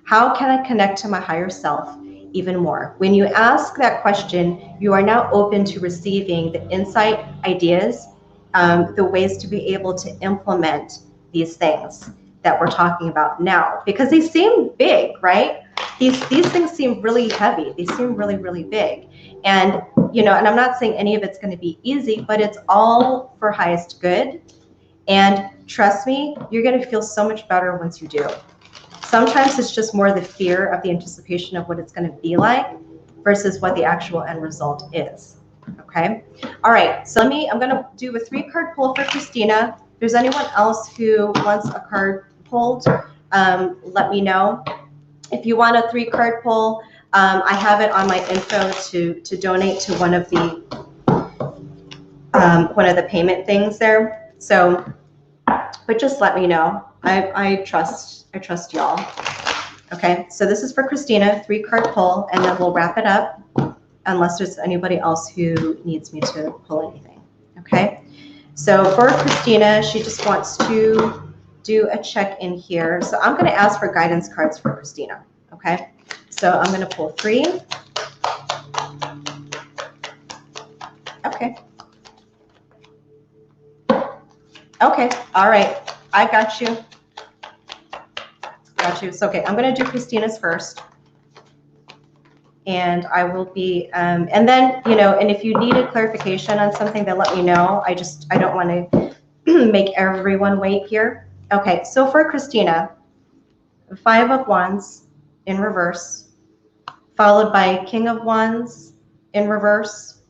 How can I connect to my higher self even more? When you ask that question, you are now open to receiving the insight, ideas, the ways to be able to implement these things that we're talking about now, because they seem big, right? These things seem really heavy. They seem really, really big. And, and I'm not saying any of it's going to be easy, but it's all for highest good. And trust me, you're going to feel so much better once you do. Sometimes it's just more the fear of the anticipation of what it's going to be like versus what the actual end result is. Okay. All right. So I'm going to do a 3-card pull for Christina. If there's anyone else who wants a card pulled, let me know. If you want a 3-card pull, I have it on my info to donate to one of the payment things there. So, but just let me know. I trust y'all. Okay, so this is for Christina, 3-card pull, and then we'll wrap it up unless there's anybody else who needs me to pull anything. Okay, so for Christina, she just wants to do a check-in here. So I'm going to ask for guidance cards for Christina. Okay, so I'm going to pull 3. Okay. Okay, all right, I got you. Got you. So, okay, I'm going to do Christina's first. And I will be, and then, and if you needed clarification on something, then let me know. I don't want to make everyone wait here. Okay, so for Christina, 5 of Wands in reverse, followed by King of Wands in reverse,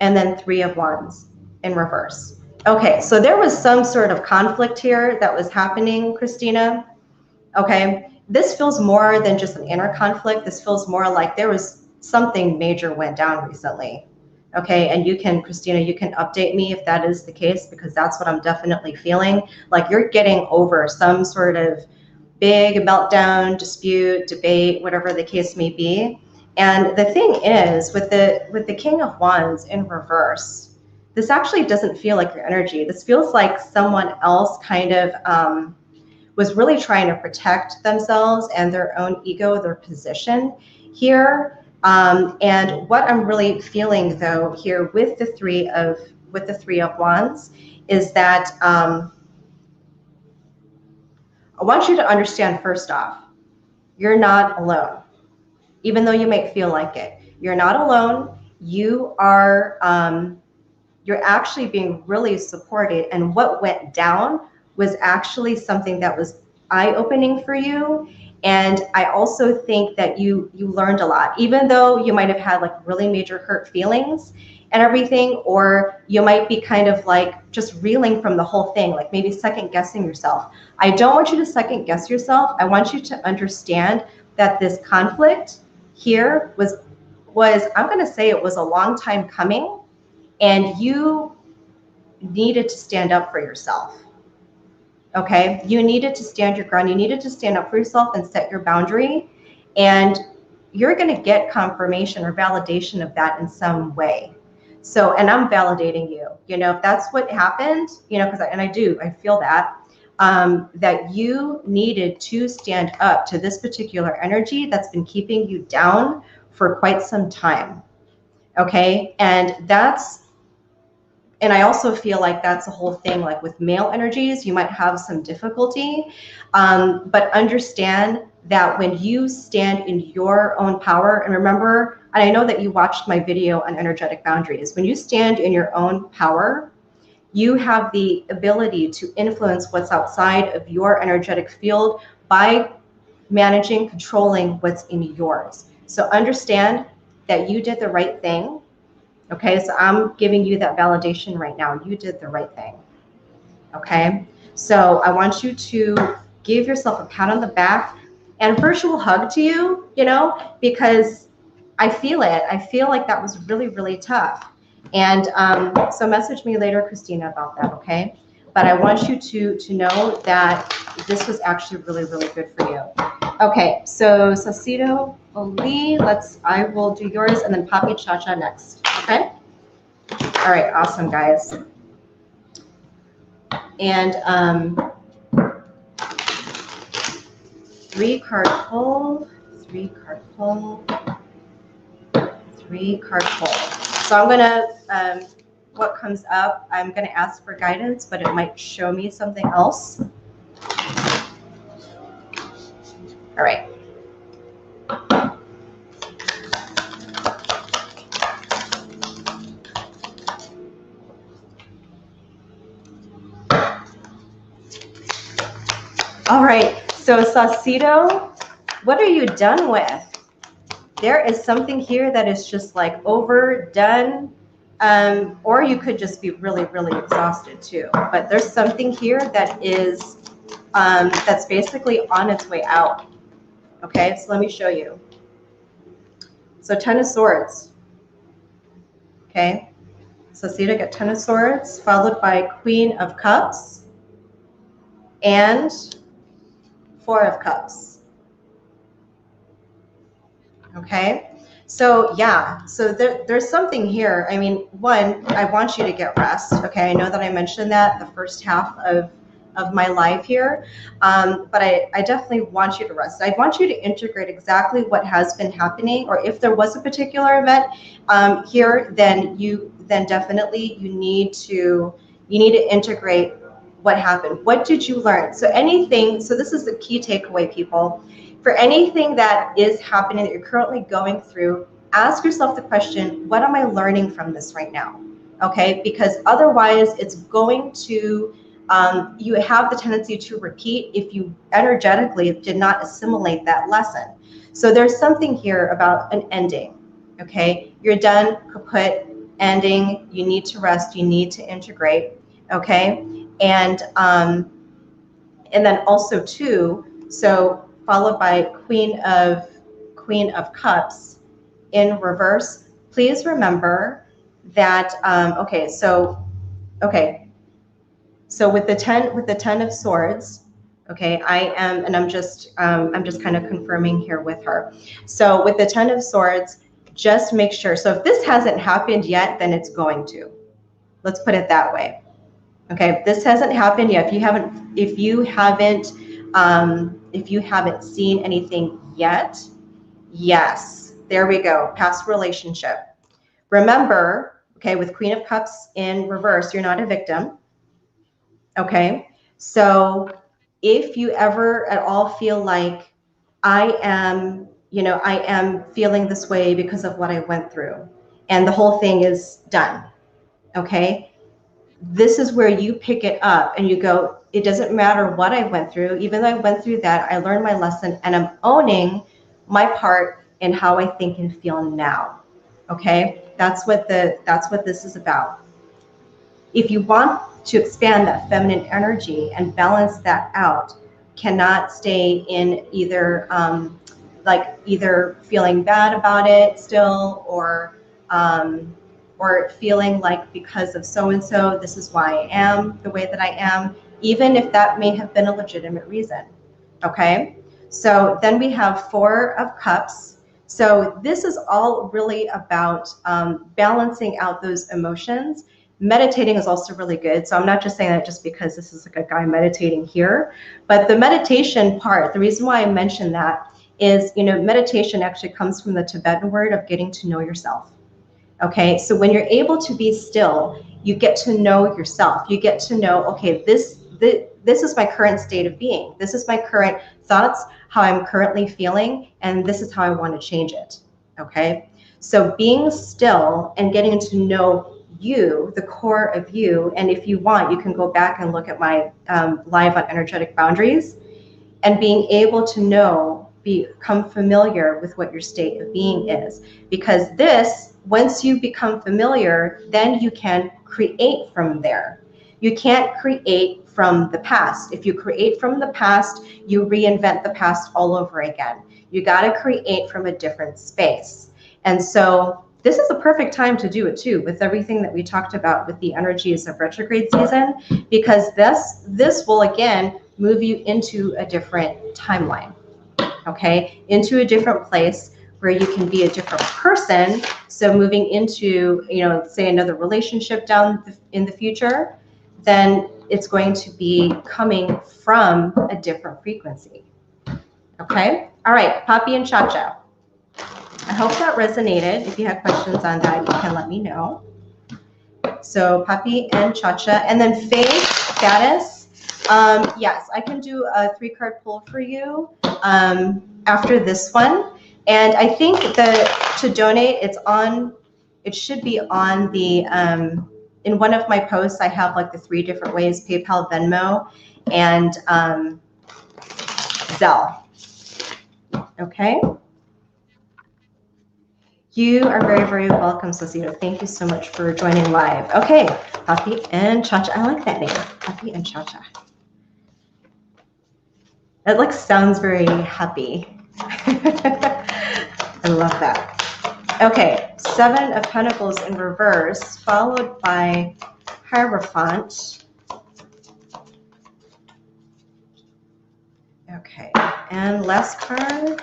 and then 3 of Wands in reverse. Okay, so there was some sort of conflict here that was happening, Christina. Okay, this feels more than just an inner conflict. This feels more like there was something major went down recently. Okay, and Christina, you can update me if that is the case, because that's what I'm definitely feeling. Like you're getting over some sort of big meltdown, dispute, debate, whatever the case may be. And the thing is, with the King of Wands in reverse, this actually doesn't feel like your energy. This feels like someone else kind of was really trying to protect themselves and their own ego, their position here. And what I'm really feeling though here with the three of Wands is that I want you to understand, first off, you're not alone, even though you might feel like it. You're not alone. You are, you're actually being really supported. And what went down was actually something that was eye-opening for you. And I also think that you learned a lot, even though you might have had like really major hurt feelings and everything, or you might be kind of like just reeling from the whole thing, like maybe second guessing yourself. I don't want you to second guess yourself. I want you to understand that this conflict here was I'm going to say it was a long time coming, and you needed to stand up for yourself. Okay, you needed to stand your ground. You needed to stand up for yourself and set your boundary, and you're going to get confirmation or validation of that in some way. So, and I'm validating you, if that's what happened, because I feel that, that you needed to stand up to this particular energy that's been keeping you down for quite some time. Okay, and I also feel like that's the whole thing, like with male energies, you might have some difficulty, but understand that when you stand in your own power, and remember, and I know that you watched my video on energetic boundaries, when you stand in your own power, you have the ability to influence what's outside of your energetic field by managing, controlling what's in yours. So understand that you did the right thing. Okay, so I'm giving you that validation right now. You did the right thing. Okay, so I want you to give yourself a pat on the back and a virtual hug to you, because I feel it. I feel like that was really, really tough. And so message me later, Christina, about that, okay? but I want you to know that this was actually really, really good for you. Okay, so Sasito Ali, I will do yours, and then Papi Chacha next. Okay. All right. Awesome, guys. And 3-card pull, 3-card pull, 3-card pull. So I'm gonna, what comes up, I'm gonna ask for guidance, but it might show me something else. All right. All right, so Sasito, what are you done with? There is something here that is just like overdone, or you could just be really, really exhausted too. But there's something here that is, that's basically on its way out. Okay, so let me show you. So 10 of Swords. Okay, Sasito got 10 of Swords, followed by Queen of Cups and 4 of Cups. Okay, so yeah, so there's something here. I mean, one, I want you to get rest. Okay, I know that I mentioned that the first half of my life here, but I definitely want you to rest. I want you to integrate exactly what has been happening, or if there was a particular event here, then definitely you need to integrate what happened. What did you learn? So anything, so this is the key takeaway, people. For anything that is happening that you're currently going through, ask yourself the question, what am I learning from this right now? Okay, because otherwise it's going to, you have the tendency to repeat if you energetically did not assimilate that lesson. So there's something here about an ending. Okay, you're done, kaput, ending, you need to rest, you need to integrate. Okay, and then also too, so followed by Queen of Cups in reverse. Please remember that okay, so with the 10 of Swords, okay, I'm just kind of confirming here with her. So with the 10 of Swords, just make sure. So if this hasn't happened yet, then it's going to. Let's put it that way. Okay, if this hasn't happened yet, if you haven't seen anything yet, yes, there we go, past relationship. Remember, okay, with Queen of Cups in reverse, you're not a victim. Okay, so if you ever at all feel like I am feeling this way because of what I went through, and the whole thing is done, okay, this is where you pick it up and you go, it doesn't matter what I went through. Even though I went through that, I learned my lesson and I'm owning my part in how I think and feel now. Okay, that's what this is about. If you want to expand that feminine energy and balance that out, cannot stay in either either feeling bad about it still, or feeling like because of so-and-so, this is why I am the way that I am, even if that may have been a legitimate reason. Okay, so then we have 4 of Cups. So this is all really about balancing out those emotions. Meditating is also really good. So I'm not just saying that just because this is like a guy meditating here, but the meditation part, the reason why I mentioned that is, meditation actually comes from the Tibetan word of getting to know yourself. Okay, so when you're able to be still, you get to know yourself. You get to know, okay, this is my current state of being. This is my current thoughts, how I'm currently feeling, and this is how I want to change it. Okay, so being still and getting to know you, the core of you, and if you want, you can go back and look at my live on energetic boundaries, and being able to become familiar with what your state of being is. Because once you become familiar, then you can create from there. You can't create from the past. If you create from the past, you reinvent the past all over again. You got to create from a different space. And so this is a perfect time to do it too, with everything that we talked about with the energies of retrograde season, because this will again move you into a different timeline, okay, into a different place where you can be a different person. So moving into, you know, say another relationship in the future, then it's going to be coming from a different frequency. Okay. All right, Poppy and Cha-Cha. I hope that resonated. If you have questions on that, you can let me know. So Poppy and Cha-Cha, and then faith status. Yes, I can do a 3-card pull for you after this one. And I think to donate, it should be on the, in one of my posts, I have like the 3 different ways: PayPal, Venmo, and Zelle. Okay. You are very, very welcome, Sosito. Thank you so much for joining live. Okay, Poppy and Cha-Cha. I like that name, Poppy and Cha-Cha. It like sounds very happy. I love that. Okay, 7 of Pentacles in reverse, followed by Hierophant. Okay, and last card.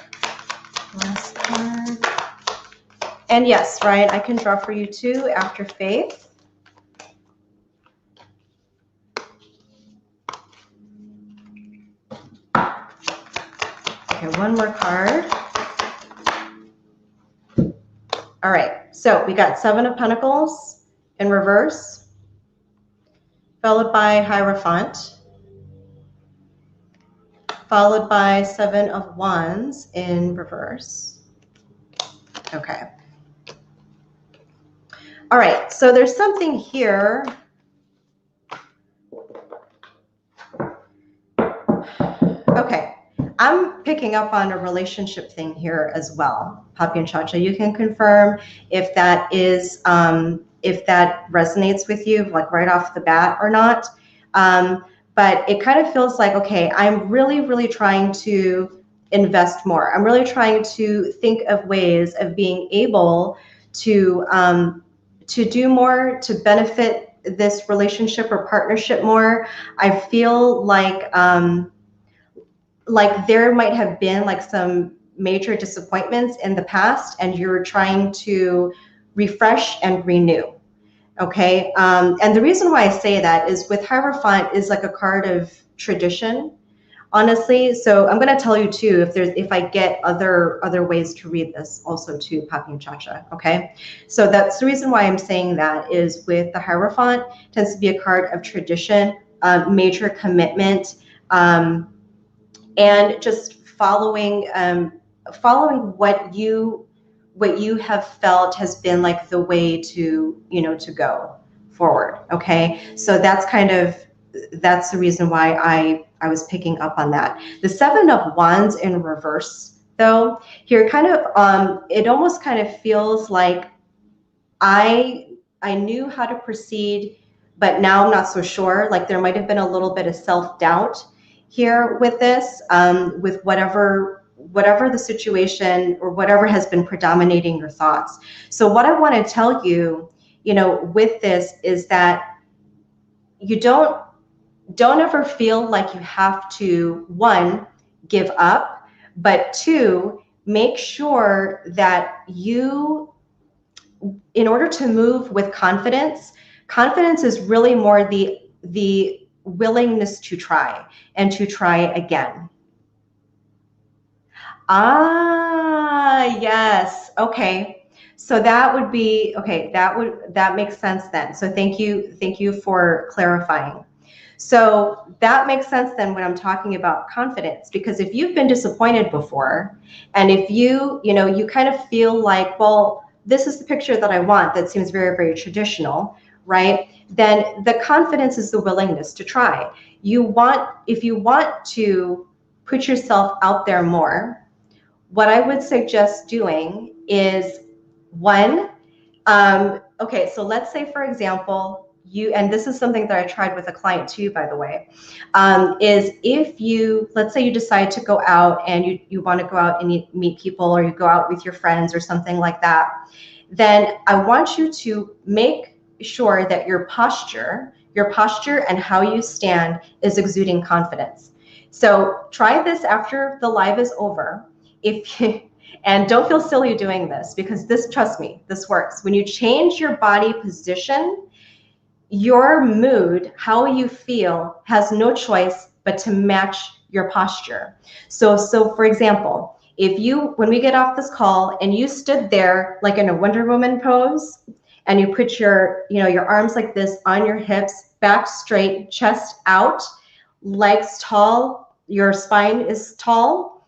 Last card. And yes, Ryan, I can draw for you too after faith. Okay, one more card. All right, so we got 7 of Pentacles in reverse, followed by Hierophant, followed by 7 of Wands in reverse. Okay. All right, so there's something here. Okay, I'm picking up on a relationship thing here as well. Poppy and Cha-Cha, you can confirm if that is, if that resonates with you, like right off the bat or not. But it kind of feels like, okay, I'm really, really trying to invest more. I'm really trying to think of ways of being able to do more, to benefit this relationship or partnership more. I feel like there might have been like some major disappointments in the past, and you're trying to refresh and renew. Okay. And the reason why I say that is with Hierophant is like a card of tradition, honestly. So I'm going to tell you too, if I get other ways to read this also too, Poppy and Cha-Cha. Okay. So that's the reason why I'm saying that is with the Hierophant, tends to be a card of tradition, major commitment, and just following what you have felt has been like the way to, you know, to go forward. Okay. So that's the reason why I was picking up on that. The 7 of Wands in reverse though, here kind of, it almost kind of feels like I knew how to proceed, but now I'm not so sure. Like there might have been a little bit of self-doubt here with this, with whatever the situation or whatever has been predominating your thoughts. So what I want to tell you, you know, with this is that you don't ever feel like you have to, 1, give up, but 2, make sure that you, in order to move with confidence is really more the willingness to try and to try again. Ah, yes. Okay. So that would be, okay, that makes sense then. So thank you for clarifying. So that makes sense then when I'm talking about confidence, because if you've been disappointed before, and if you kind of feel like, well, this is the picture that I want, that seems very, very traditional, right? Then the confidence is the willingness to try. If you want to put yourself out there more, what I would suggest doing is 1, okay, so let's say, for example, and this is something that I tried with a client too, by the way, is if you, let's say you decide to go out and you want to go out and meet people, or you go out with your friends or something like that, then I want you to make sure that your posture and how you stand is exuding confidence. So try this after the live is over. And don't feel silly doing this, because this, trust me, this works. When you change your body position, your mood, how you feel, has no choice but to match your posture. So for example, if you, when we get off this call and you stood there like in a Wonder Woman pose, and you put your, your arms like this on your hips, back straight, chest out, legs tall, your spine is tall,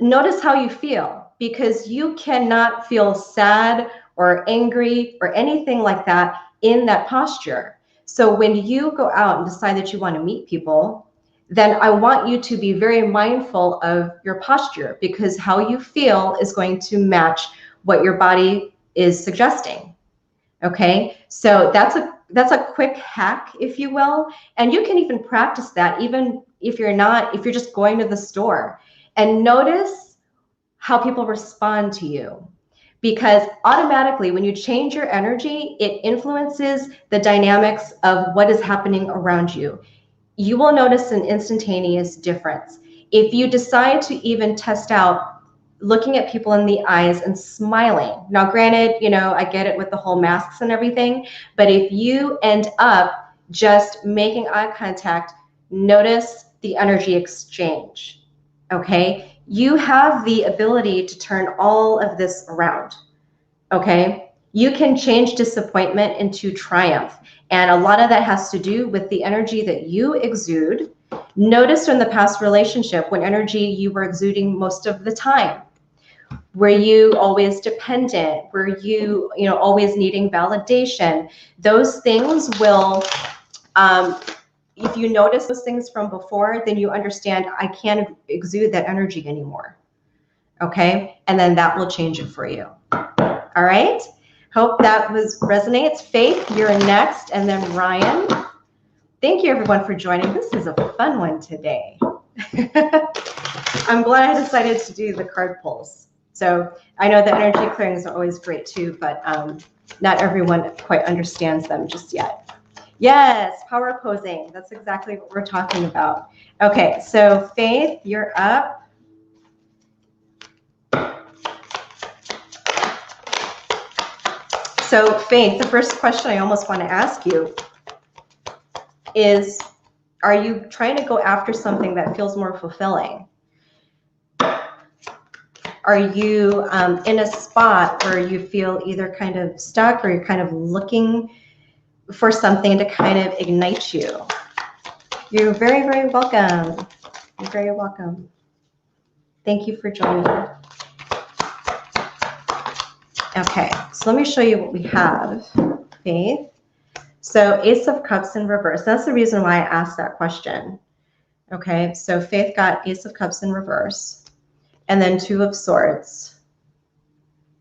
notice how you feel, because you cannot feel sad or angry or anything like that in that posture. So when you go out and decide that you want to meet people, then I want you to be very mindful of your posture, because how you feel is going to match what your body is suggesting. Okay, so that's a quick hack, if you will, and you can even practice that even if you're just going to the store, and notice how people respond to you. Because automatically, when you change your energy, it influences the dynamics of what is happening around you. You will notice an instantaneous difference. If you decide to even test out looking at people in the eyes and smiling. Now, granted, I get it with the whole masks and everything, but if you end up just making eye contact, notice the energy exchange, okay? You have the ability to turn all of this around, okay? You can change disappointment into triumph. And a lot of that has to do with the energy that you exude. Notice in the past relationship, what energy you were exuding most of the time. Were you always dependent? Were you, always needing validation? Those things will, if you notice those things from before, then you understand I can't exude that energy anymore. Okay? And then that will change it for you. All right? Hope that resonates. Faith, you're next, and then Ryan. Thank you, everyone, for joining. This is a fun one today. I'm glad I decided to do the card pulls. So I know the energy clearings are always great too, but not everyone quite understands them just yet. Yes, power posing. That's exactly what we're talking about. Okay, so Faith, you're up. So Faith, the first question I almost want to ask you is, are you trying to go after something that feels more fulfilling? Are you in a spot where you feel either kind of stuck, or you're kind of looking for something to kind of ignite you? You're very, very welcome. You're very welcome. Thank you for joining. Okay, so let me show you what we have, Faith. So Ace of Cups in reverse. That's the reason why I asked that question. Okay, so Faith got Ace of Cups in reverse. And then Two of Swords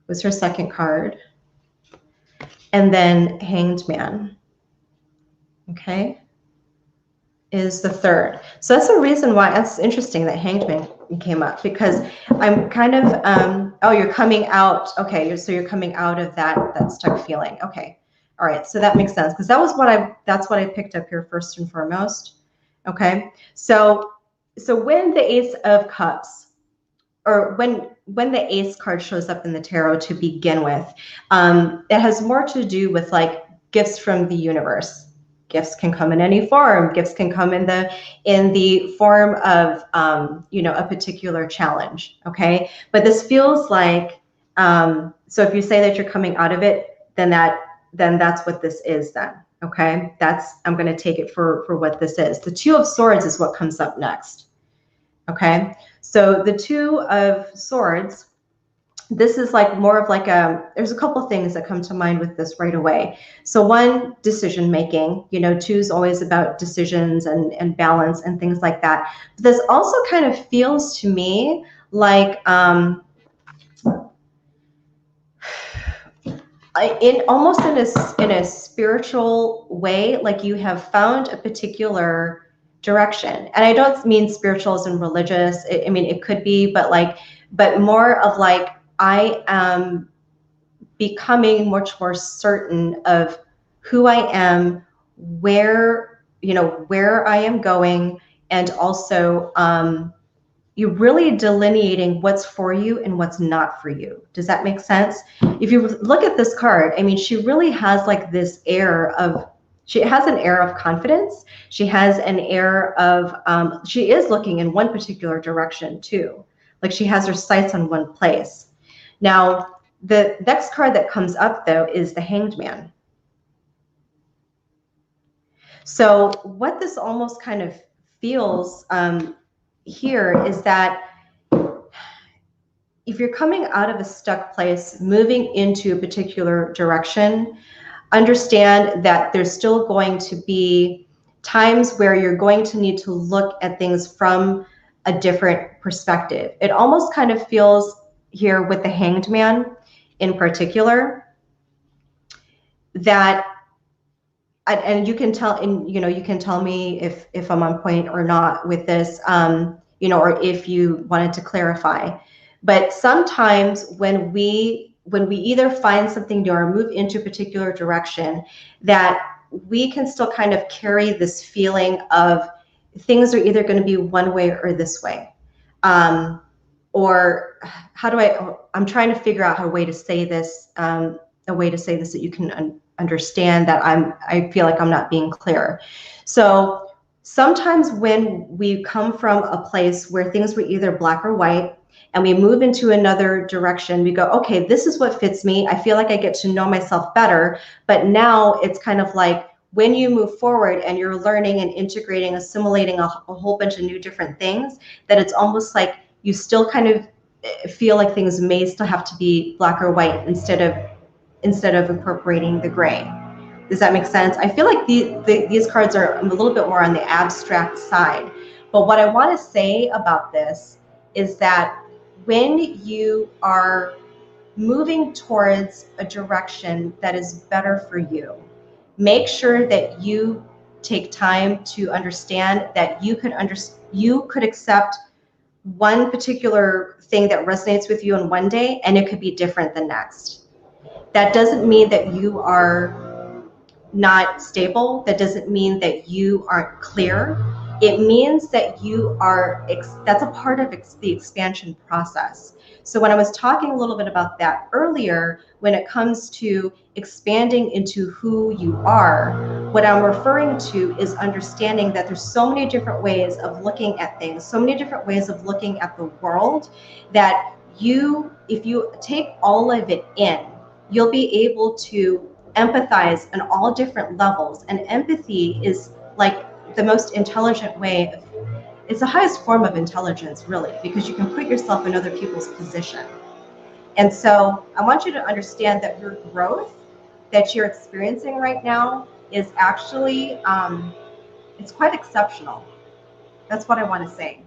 was her second card. And then Hanged Man, okay, is the third. So that's the reason why it's interesting that Hanged Man came up, because I'm kind of, oh, you're coming out. Okay, so you're coming out of that stuck feeling. Okay, all right, so that makes sense, because that's what I picked up here first and foremost. Okay, so when the Ace of Cups, or when the Ace card shows up in the tarot to begin with, it has more to do with like gifts from the universe. Gifts can come in any form. Gifts can come in the form of a particular challenge. Okay, but this feels like, so if you say that you're coming out of it, then that's what this is then. Okay, I'm going to take it for what this is. The Two of Swords is what comes up next. Okay, so the Two of Swords, this is like more of like there's a couple of things that come to mind with this right away. So one, decision making. Two is always about decisions and balance and things like that. But this also kind of feels to me like In almost in a spiritual way, like you have found a particular direction. And I don't mean spiritual as in religious. I mean, it could be, but more of like, I am becoming much more certain of who I am, where I am going, and also you're really delineating what's for you and what's not for you. Does that make sense? If you look at this card, I mean, she really has like this air of, she has an air of confidence. She has an air of, she is looking in one particular direction too. Like she has her sights on one place. Now, the next card that comes up though is the Hanged Man. So what this almost kind of feels here is that if you're coming out of a stuck place, moving into a particular direction, understand that there's still going to be times where you're going to need to look at things from a different perspective. It almost kind of feels here with the Hanged Man in particular that, and you can tell, and you can tell me if I'm on point or not with this, or if you wanted to clarify. But sometimes when we either find something new or move into a particular direction, that we can still kind of carry this feeling of things are either going to be one way or this way. Or how do I'm trying to figure out a way to say this, that you can understand that I feel like I'm not being clear. So sometimes when we come from a place where things were either black or white, and we move into another direction, we go, okay, this is what fits me. I feel like I get to know myself better. But now it's kind of like when you move forward and you're learning and integrating, assimilating a whole bunch of new different things, that it's almost like you still kind of feel like things may still have to be black or white instead of incorporating the gray. Does that make sense? I feel like these cards are a little bit more on the abstract side. But what I want to say about this is that when you are moving towards a direction that is better for you, make sure that you take time to understand that you could accept one particular thing that resonates with you in one day, and it could be different the next. That doesn't mean that you are not stable. That doesn't mean that you aren't clear. It means that that's a part of the expansion process. So when I was talking a little bit about that earlier, when it comes to expanding into who you are, what I'm referring to is understanding that there's so many different ways of looking at things, so many different ways of looking at the world, that if you take all of it in, you'll be able to empathize on all different levels. And empathy is like the most intelligent way it's the highest form of intelligence, really, because you can put yourself in other people's position. And so I want you to understand that your growth that you're experiencing right now is actually it's quite exceptional. That's what I want to say.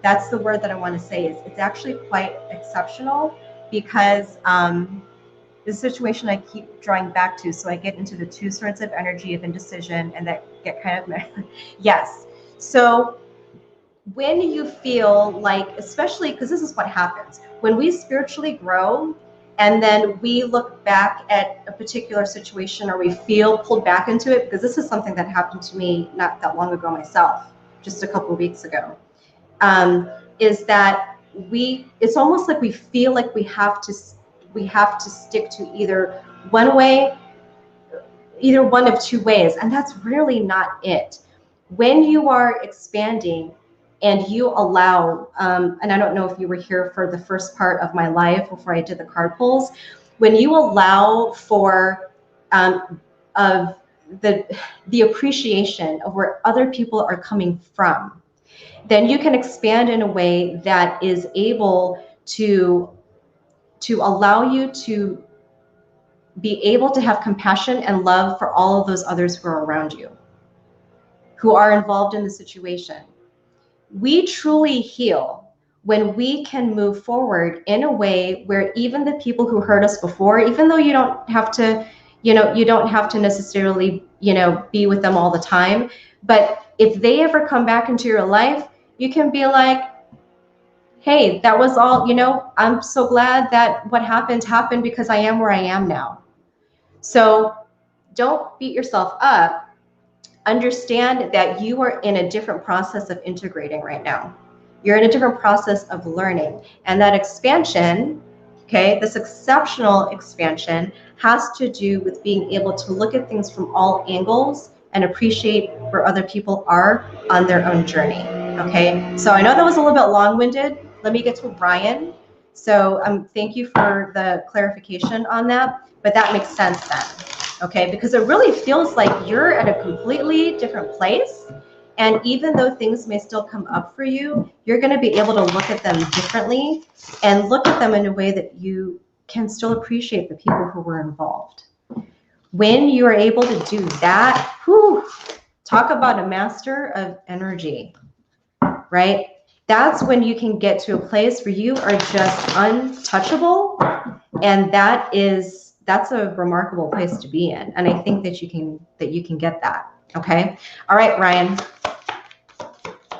That's the word that I want to say, is it's actually quite exceptional, because the situation I keep drawing back to, so I get into the two sorts of energy of indecision and that get kind of yes. So when you feel like, especially because this is what happens when we spiritually grow, and then we look back at a particular situation, or we feel pulled back into it, because this is something that happened to me not that long ago myself, just a couple of weeks ago, is that it's almost like we feel like we have to stick to either one way, either one of two ways, and that's really not it. When you are expanding and you allow, and I don't know if you were here for the first part of my live before I did the card pulls, when you allow for of the appreciation of where other people are coming from, then you can expand in a way that is able to allow you to be able to have compassion and love for all of those others who are around you, who are involved in the situation. We truly heal when we can move forward in a way where even the people who hurt us before, even though you don't have to, you don't have to necessarily, be with them all the time, but if they ever come back into your life, you can be like, hey, that was all, I'm so glad that what happened because I am where I am now. So don't beat yourself up. Understand that you are in a different process of integrating right now. You're in a different process of learning. And that expansion, okay, this exceptional expansion has to do with being able to look at things from all angles and appreciate where other people are on their own journey. Okay, so I know that was a little bit long-winded. Let me get to Ryan. So thank you for the clarification on that, but that makes sense then. Okay, because it really feels like you're at a completely different place. And even though things may still come up for you, you're going to be able to look at them differently and look at them in a way that you can still appreciate the people who were involved. When you are able to do that, talk about a master of energy, right? That's when you can get to a place where you are just untouchable. And that's a remarkable place to be in. And I think that you can get that. Okay. All right, Ryan,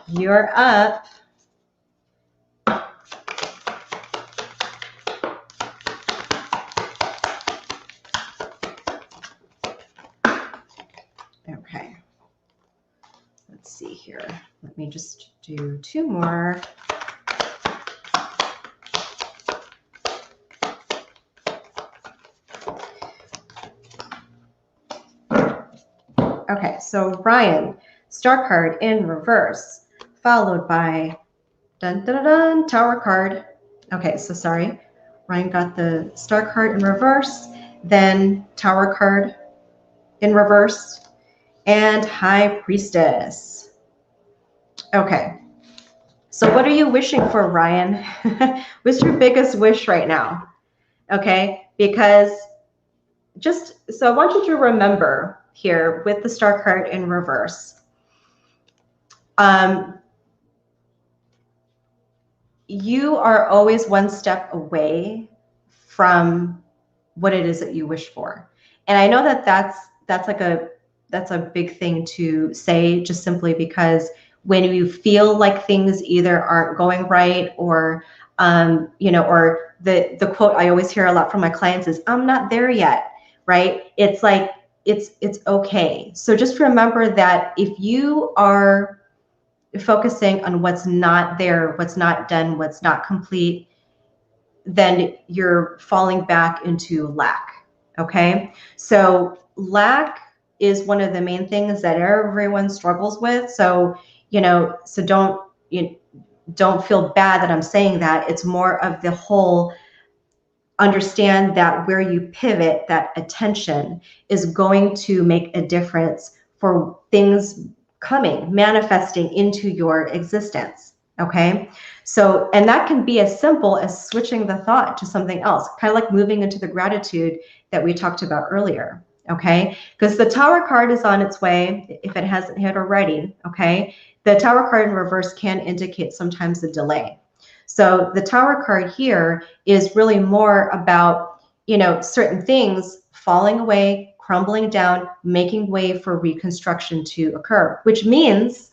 you're up. Okay. Let's see here. Let me just do two more. Okay, so Ryan, star card in reverse, followed by dun, dun, dun, dun, tower card. Okay, so sorry. Ryan got the star card in reverse, then tower card in reverse, and high priestess. Okay, so what are you wishing for, Ryan? What's your biggest wish right now? Okay, because so I want you to remember here with the star card in reverse, you are always one step away from what it is that you wish for. And I know that that's a big thing to say, just simply because when you feel like things either aren't going right or or the quote I always hear a lot from my clients is, I'm not there yet, right? It's like, it's okay. So just remember that if you are focusing on what's not there, what's not done, what's not complete, then you're falling back into lack. Okay. So lack is one of the main things that everyone struggles with. So, so don't feel bad that I'm saying that. It's more of the whole, understand that where you pivot that attention is going to make a difference for things manifesting into your existence. Okay. So, and that can be as simple as switching the thought to something else, kind of like moving into the gratitude that we talked about earlier. Okay. Because the tower card is on its way, if it hasn't hit already. Okay. The tower card in reverse can indicate sometimes a delay. So the tower card here is really more about, certain things falling away, crumbling down, making way for reconstruction to occur, which means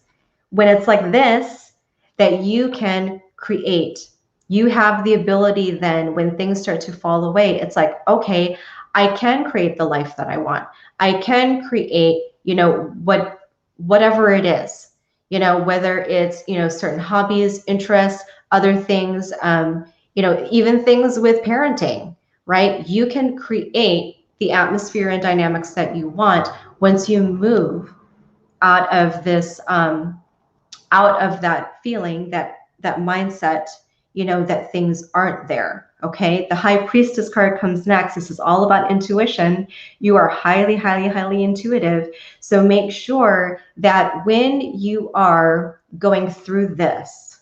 when it's like this, that you can create. You have the ability then, when things start to fall away, it's like, okay, I can create the life that I want. I can create, whatever it is, whether it's, certain hobbies, interests, other things, even things with parenting, right? You can create the atmosphere and dynamics that you want once you move out of this, out of that feeling, that mindset, that things aren't there. Okay. The high priestess card comes next. This is all about intuition. You are highly, highly, highly intuitive. So make sure that when you are going through this,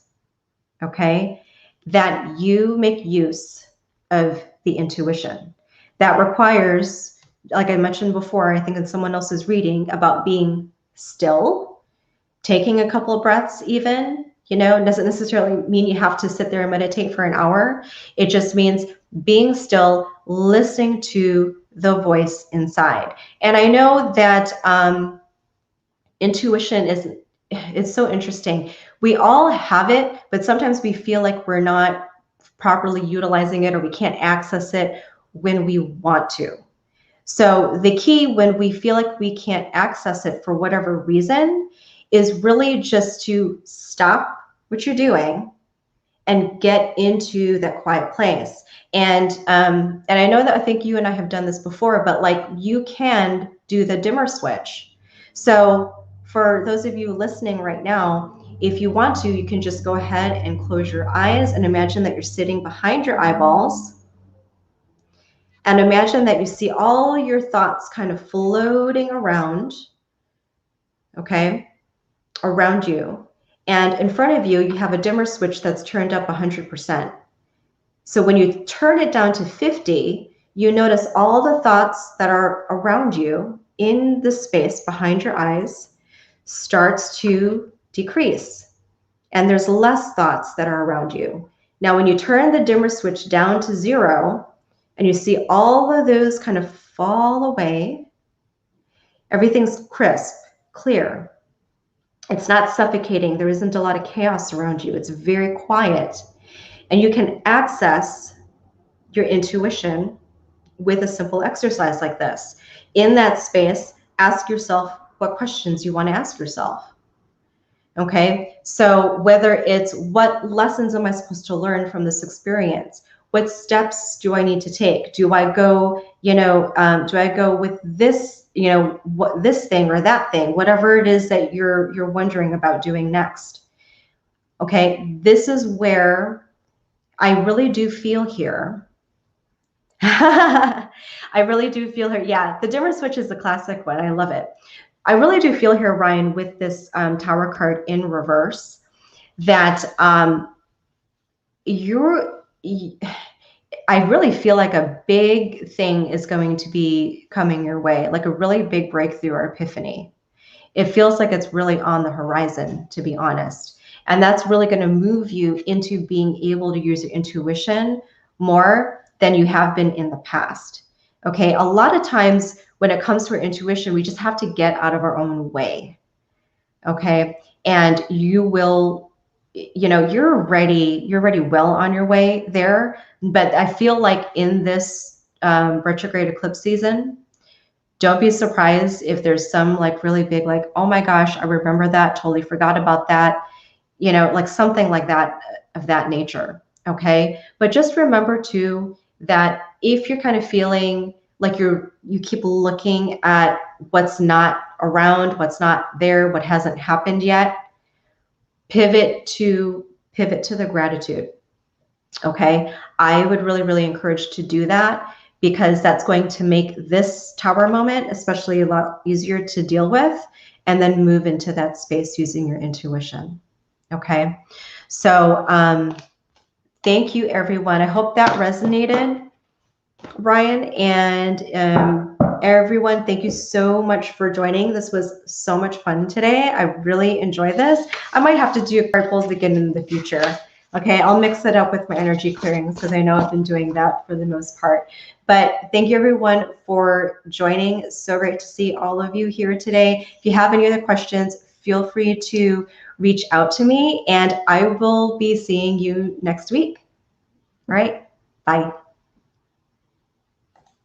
okay, that you make use of the intuition. That requires, like I mentioned before, I think in someone else's reading, about being still, taking a couple of breaths even, You know, it doesn't necessarily mean you have to sit there and meditate for an hour. It just means being still, listening to the voice inside. And I know that intuition is, it's so interesting. We all have it, but sometimes we feel like we're not properly utilizing it, or we can't access it when we want to. So the key when we feel like we can't access it for whatever reason is really just to stop what you're doing and get into that quiet place. And I know that I think you and I have done this before, but like you can do the dimmer switch. So for those of you listening right now, if you want to, you can just go ahead and close your eyes and imagine that you're sitting behind your eyeballs. And imagine that you see all your thoughts kind of floating around, okay, around you. And in front of you, you have a dimmer switch that's turned up 100%. So when you turn it down to 50, you notice all the thoughts that are around you in the space behind your eyes starts to decrease. And there's less thoughts that are around you. Now, when you turn the dimmer switch down to 0, and you see all of those kind of fall away, everything's crisp, clear. It's not suffocating. There isn't a lot of chaos around you. It's very quiet. And you can access your intuition with a simple exercise like this. In that space, ask yourself what questions you want to ask yourself. Okay, so whether it's what lessons am I supposed to learn from this experience? What steps do I need to take? Do I go, do I go with this, what this thing or that thing, whatever it is that you're wondering about doing next? Okay, this is where I really do feel here. I really do feel here. Yeah, the dimmer switch is the classic one. I love it. I really do feel here, Ryan, with this Tower card in reverse, that I really feel like a big thing is going to be coming your way, like a really big breakthrough or epiphany. It feels like it's really on the horizon, to be honest. And that's really going to move you into being able to use your intuition more than you have been in the past. Okay, a lot of times when it comes to our intuition, we just have to get out of our own way. Okay, and you will, you're ready well on your way there. But I feel like in this retrograde eclipse season, don't be surprised if there's some like really big, like, oh my gosh, I remember that, totally forgot about that, like something like that, of that nature. Okay, but just remember too that if you're kind of feeling like you keep looking at what's not around, what's not there, what hasn't happened yet, pivot to the gratitude. Okay, I would really encourage to do that, because that's going to make this tower moment especially a lot easier to deal with, and then move into that space using your intuition. Okay, so thank you, everyone. I hope that resonated, Ryan, and everyone, thank you so much for joining. This was so much fun today. I really enjoyed this. I might have to do card pulls again in the future. Okay, I'll mix it up with my energy clearings, because I know I've been doing that for the most part. But thank you, everyone, for joining. So great to see all of you here today. If you have any other questions, feel free to reach out to me, and I will be seeing you next week. All right, bye.